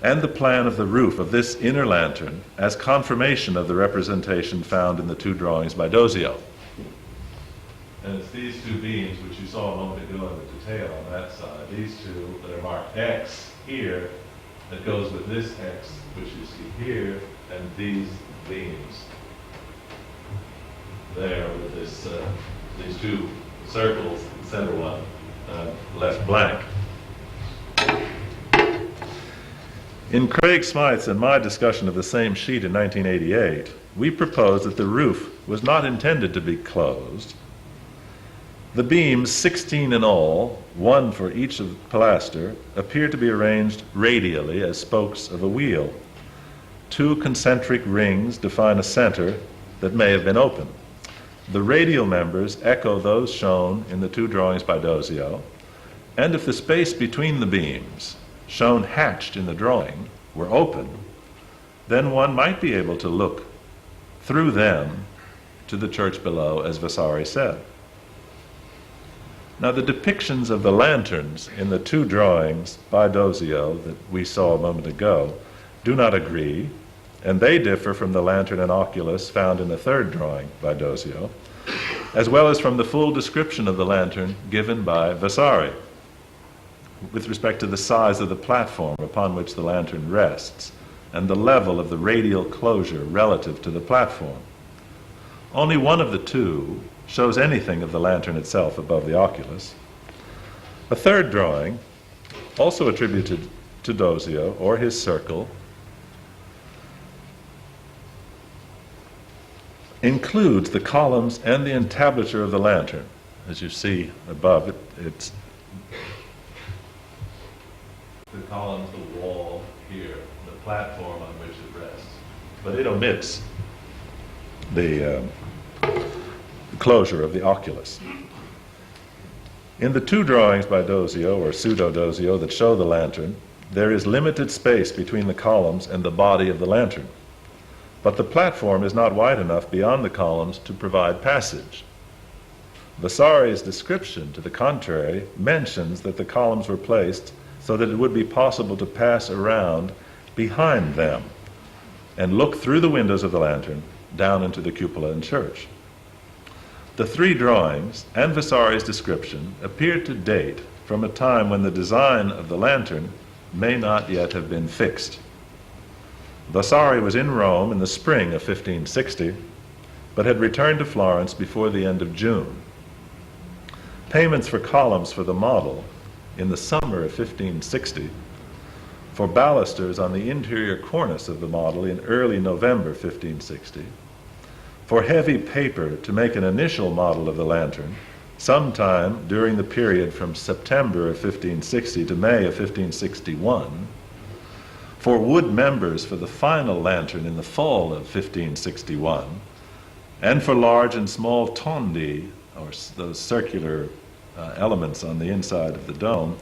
and the plan of the roof of this inner lantern as confirmation of the representation found in the two drawings by Dozio. And it's these two beams, which you saw a moment ago in the detail on that side, these two that are marked X here, that goes with this X, which you see here, and these beams there with this, these two circles, the center one left blank. In Craig Smythe's and my discussion of the same sheet in 1988, we proposed that the roof was not intended to be closed. The beams, 16 in all, one for each of the pilaster, appear to be arranged radially as spokes of a wheel. Two concentric rings define a center that may have been open. The radial members echo those shown in the two drawings by Dozio, and if the space between the beams, shown hatched in the drawing, were open, then one might be able to look through them to the church below, as Vasari said. Now, the depictions of the lanterns in the two drawings by Dozio that we saw a moment ago do not agree, and they differ from the lantern and oculus found in the third drawing by Dozio, as well as from the full description of the lantern given by Vasari with respect to the size of the platform upon which the lantern rests and the level of the radial closure relative to the platform. Only one of the two shows anything of the lantern itself above the oculus. A third drawing, also attributed to Dozio or his circle, includes the columns and the entablature of the lantern. As you see above it, it's the columns, the wall here, the platform on which it rests. But it omits the closure of the oculus. In the two drawings by Dozio, or pseudo-Dozio, that show the lantern, there is limited space between the columns and the body of the lantern. But the platform is not wide enough beyond the columns to provide passage. Vasari's description, to the contrary, mentions that the columns were placed so that it would be possible to pass around behind them and look through the windows of the lantern down into the cupola and church. The three drawings and Vasari's description appear to date from a time when the design of the lantern may not yet have been fixed. Vasari was in Rome in the spring of 1560, but had returned to Florence before the end of June. Payments for columns for the model in the summer of 1560, for balusters on the interior cornice of the model in early November 1560, for heavy paper to make an initial model of the lantern sometime during the period from September of 1560 to May of 1561, for wood members for the final lantern in the fall of 1561, and for large and small tondi, or those circular elements on the inside of the dome,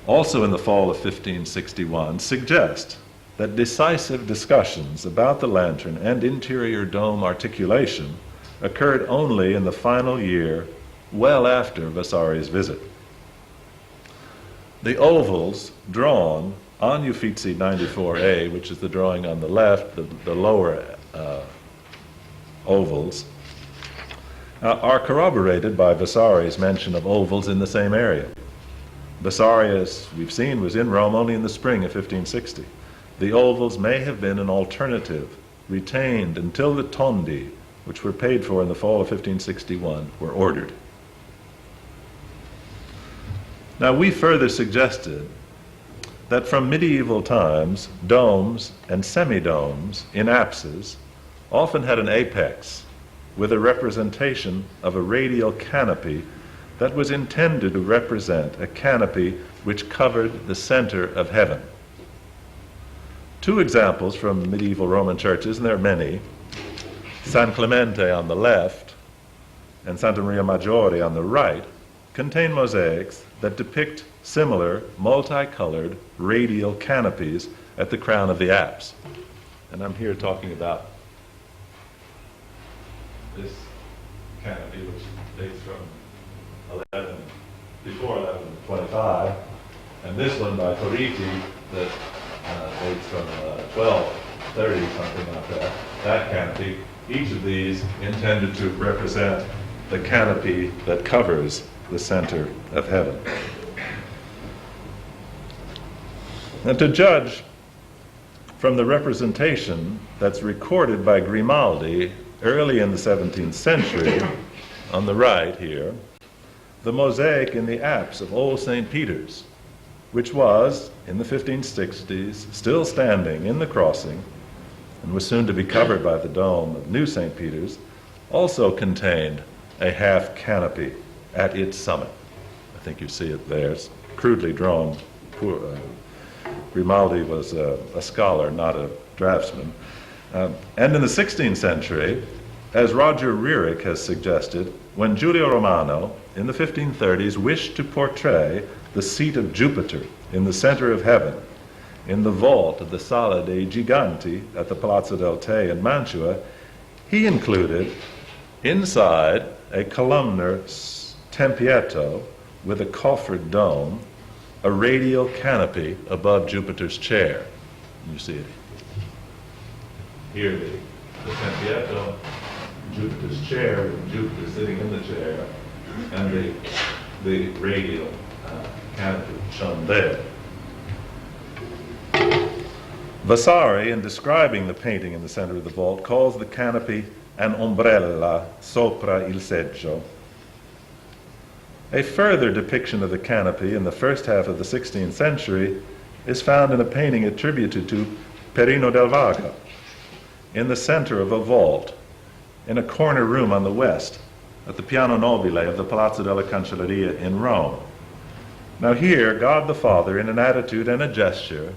also in the fall of 1561, suggest that decisive discussions about the lantern and interior dome articulation occurred only in the final year, well after Vasari's visit. The ovals drawn on Uffizi 94A, which is the drawing on the left, the lower ovals, are corroborated by Vasari's mention of ovals in the same area. Vasari, as we've seen, was in Rome only in the spring of 1560. The ovals may have been an alternative, retained until the tondi, which were paid for in the fall of 1561, were ordered. Now, we further suggested that from medieval times, domes and semi-domes in apses often had an apex with a representation of a radial canopy that was intended to represent a canopy which covered the center of heaven. Two examples from medieval Roman churches, and there are many, San Clemente on the left and Santa Maria Maggiore on the right, contain mosaics that depict similar multicolored radial canopies at the crown of the apse. And I'm here talking about this canopy, which dates from before 1125, and this one by Torriti that dates from 1230, something like that, that canopy. Each of these intended to represent the canopy that covers the center of heaven. And to judge from the representation that's recorded by Grimaldi early in the 17th century, on the right here, the mosaic in the apse of Old St. Peter's, which was, in the 1560s, still standing in the crossing, and was soon to be covered by the dome of New St. Peter's, also contained a half canopy at its summit. I think you see it there. It's crudely drawn. Grimaldi was a scholar, not a draftsman. And in the 16th century, as Roger Rearick has suggested, when Giulio Romano, in the 1530s, wished to portray the seat of Jupiter in the center of heaven, in the vault of the Sala dei Giganti at the Palazzo del Te in Mantua, he included inside a columnar tempietto with a coffered dome, a radial canopy above Jupiter's chair. You see it here, the tempietto, Jupiter's chair, with Jupiter sitting in the chair, and the radial canopy shown there. Vasari, in describing the painting in the center of the vault, calls the canopy an ombrella sopra il seggio. A further depiction of the canopy in the first half of the 16th century is found in a painting attributed to Perino del Vaga, in the center of a vault, in a corner room on the west, at the Piano Nobile of the Palazzo della Cancelleria in Rome. Now here, God the Father, in an attitude and a gesture,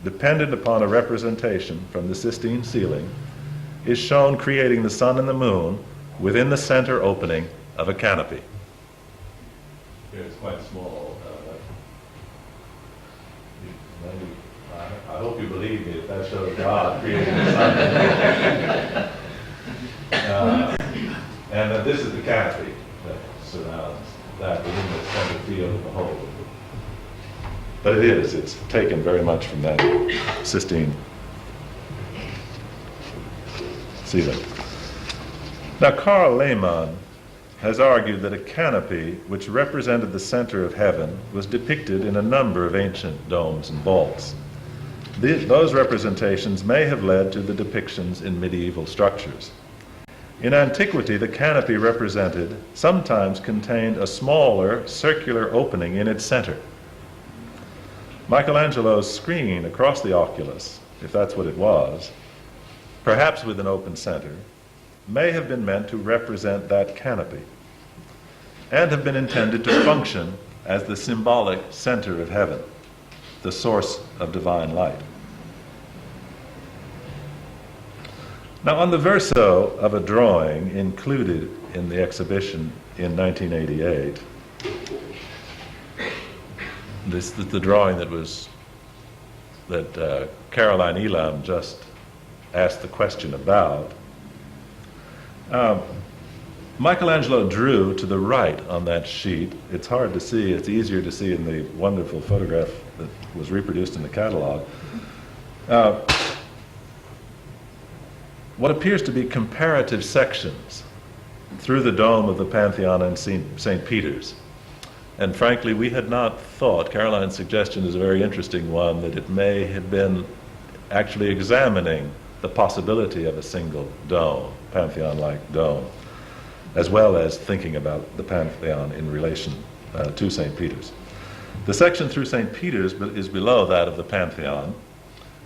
dependent upon a representation from the Sistine ceiling, is shown creating the sun and the moon within the center opening of a canopy. Here it's quite small. I hope you believe me if that shows God creating the sun. And that this is the canopy that surrounds that within the center field of the whole. But it's taken very much from that Sistine ceiling. Now, Karl Lehmann has argued that a canopy which represented the center of heaven was depicted in a number of ancient domes and vaults. Those representations may have led to the depictions in medieval structures. In antiquity, the canopy represented sometimes contained a smaller circular opening in its center. Michelangelo's screen across the oculus, if that's what it was, perhaps with an open center, may have been meant to represent that canopy and have been intended to function as the symbolic center of heaven, the source of divine light. Now, on the verso of a drawing included in the exhibition in 1988, this is the drawing that Caroline Elam just asked the question about. Michelangelo drew to the right on that sheet. It's hard to see. It's easier to see in the wonderful photograph that was reproduced in the catalog. What appears to be comparative sections through the dome of the Pantheon and St. Peter's. And frankly, we had not thought, Caroline's suggestion is a very interesting one, that it may have been actually examining the possibility of a single dome, Pantheon-like dome, as well as thinking about the Pantheon in relation to St. Peter's. The section through St. Peter's is below that of the Pantheon.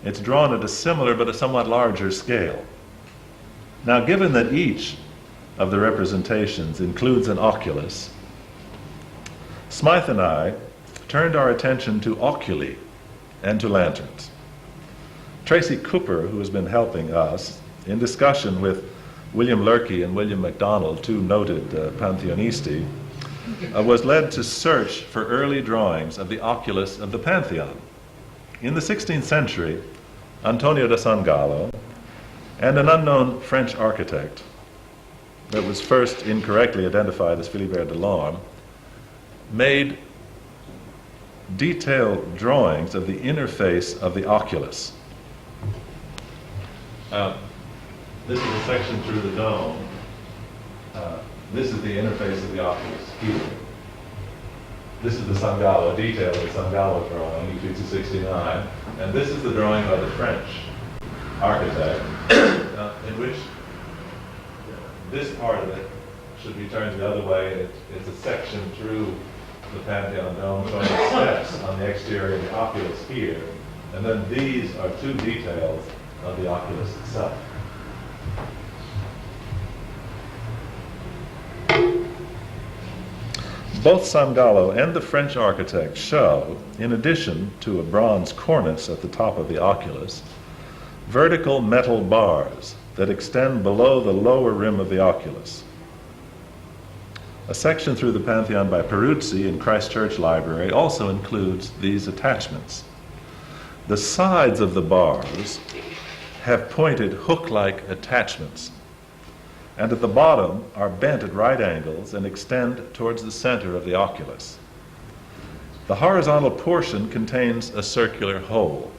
It's drawn at a similar but a somewhat larger scale. Now, given that each of the representations includes an oculus, Smythe and I turned our attention to oculi and to lanterns. Tracy Cooper, who has been helping us, in discussion with William Lurkey and William MacDonald, two noted Pantheonisti, was led to search for early drawings of the oculus of the Pantheon. In the 16th century, Antonio da San Gallo and an unknown French architect that was first incorrectly identified as Philibert Delorme made detailed drawings of the interface of the oculus. This is a section through the dome. This is the interface of the oculus here. This is the Sangallo, detail of the Sangallo drawing, E269. And this is the drawing by the French architect, in which this part of it should be turned the other way. It's a section through the Pantheon dome showing the steps on the exterior of the oculus here. And then these are two details of the oculus itself. Both Sangallo and the French architect show, in addition to a bronze cornice at the top of the oculus, vertical metal bars that extend below the lower rim of the oculus. A section through the Pantheon by Peruzzi in Christ Church Library also includes these attachments. The sides of the bars have pointed hook-like attachments, and at the bottom are bent at right angles and extend towards the center of the oculus. The horizontal portion contains a circular hole.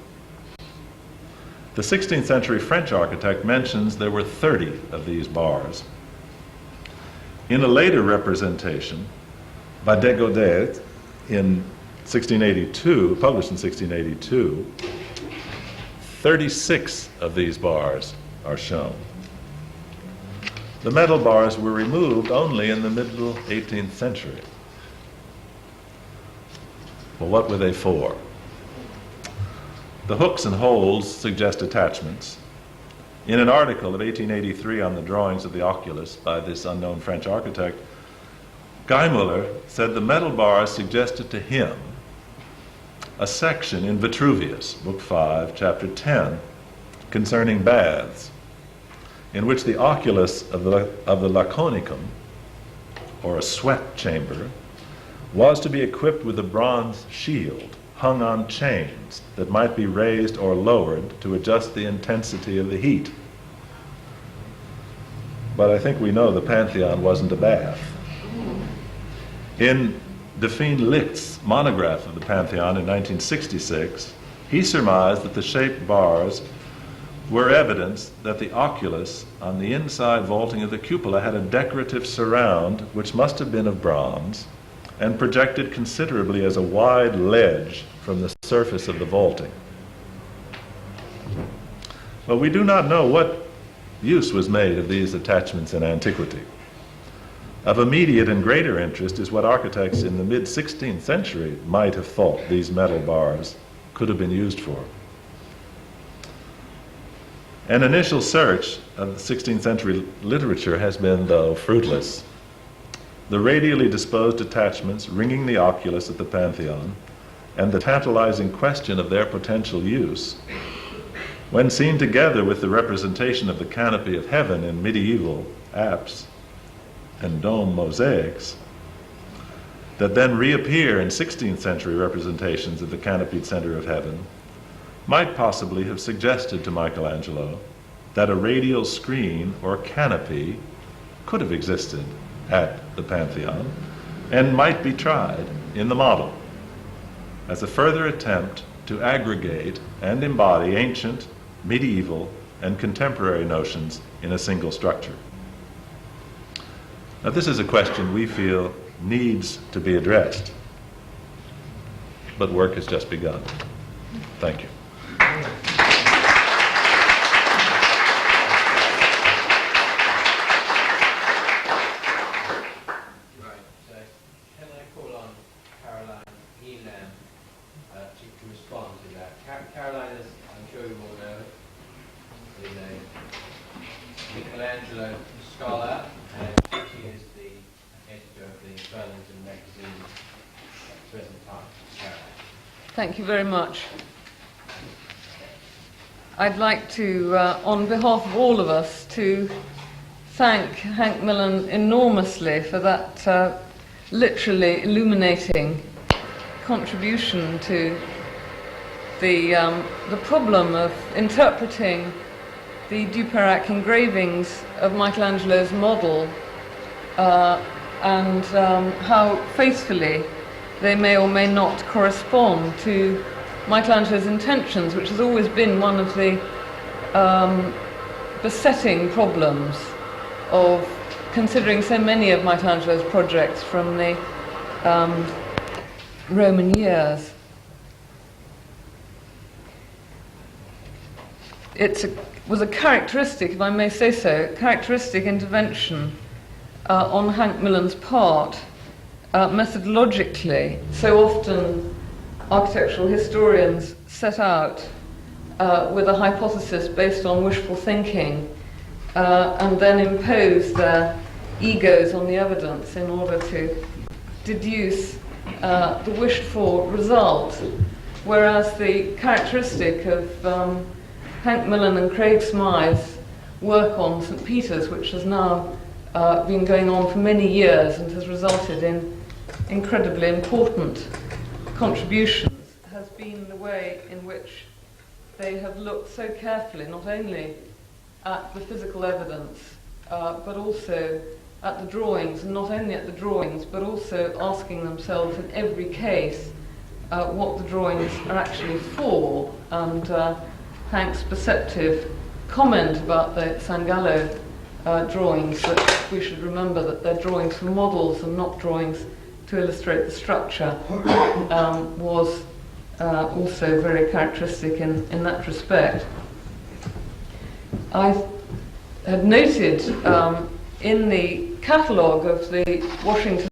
The 16th century French architect mentions there were 30 of these bars. In a later representation by Degodet in 1682, published in 1682, 36 of these bars are shown. The metal bars were removed only in the middle 18th century. Well, what were they for? The hooks and holes suggest attachments. In an article of 1883 on the drawings of the oculus by this unknown French architect, Geimüller said the metal bars suggested to him a section in Vitruvius, Book 5, Chapter 10, concerning baths, in which the oculus of the Laconicum, or a sweat chamber, was to be equipped with a bronze shield hung on chains that might be raised or lowered to adjust the intensity of the heat. But I think we know the Pantheon wasn't a bath. In Delphine Licht's monograph of the Pantheon in 1966, he surmised that the shaped bars were evidence that the oculus on the inside vaulting of the cupola had a decorative surround which must have been of bronze and projected considerably as a wide ledge from the surface of the vaulting. But we do not know what use was made of these attachments in antiquity. Of immediate and greater interest is what architects in the mid-16th century might have thought these metal bars could have been used for. An initial search of the 16th century literature has been, though, fruitless. The radially disposed attachments ringing the oculus at the Pantheon and the tantalizing question of their potential use, when seen together with the representation of the canopy of heaven in medieval apse and dome mosaics, that then reappear in 16th century representations of the canopied center of heaven, might possibly have suggested to Michelangelo that a radial screen or canopy could have existed at the Pantheon and might be tried in the model as a further attempt to aggregate and embody ancient, medieval, and contemporary notions in a single structure. Now, this is a question we feel needs to be addressed, but work has just begun. Thank you. Michelangelo scholar, and she is the editor of the Burlington magazine at the present time. Thank you very much. I'd like to, on behalf of all of us, to thank Hank Millen enormously for that literally illuminating contribution to the problem of interpreting the Dupeyrac engravings of Michelangelo's model and how faithfully they may or may not correspond to Michelangelo's intentions, which has always been one of the besetting problems of considering so many of Michelangelo's projects from the Roman years. It was a characteristic, if I may say so, characteristic intervention on Hank Millen's part, methodologically. So often architectural historians set out with a hypothesis based on wishful thinking and then impose their egos on the evidence in order to deduce the wished for result, whereas the characteristic of Hank Millen and Craig Smythe's work on St. Peter's, which has now been going on for many years and has resulted in incredibly important contributions, has been the way in which they have looked so carefully not only at the physical evidence but also at the drawings, and not only at the drawings but also asking themselves in every case what the drawings are actually for. And Hank's perceptive comment about the Sangallo drawings, that we should remember that they're drawings for models and not drawings to illustrate the structure, was also very characteristic in that respect. I had noted in the catalogue of the Washington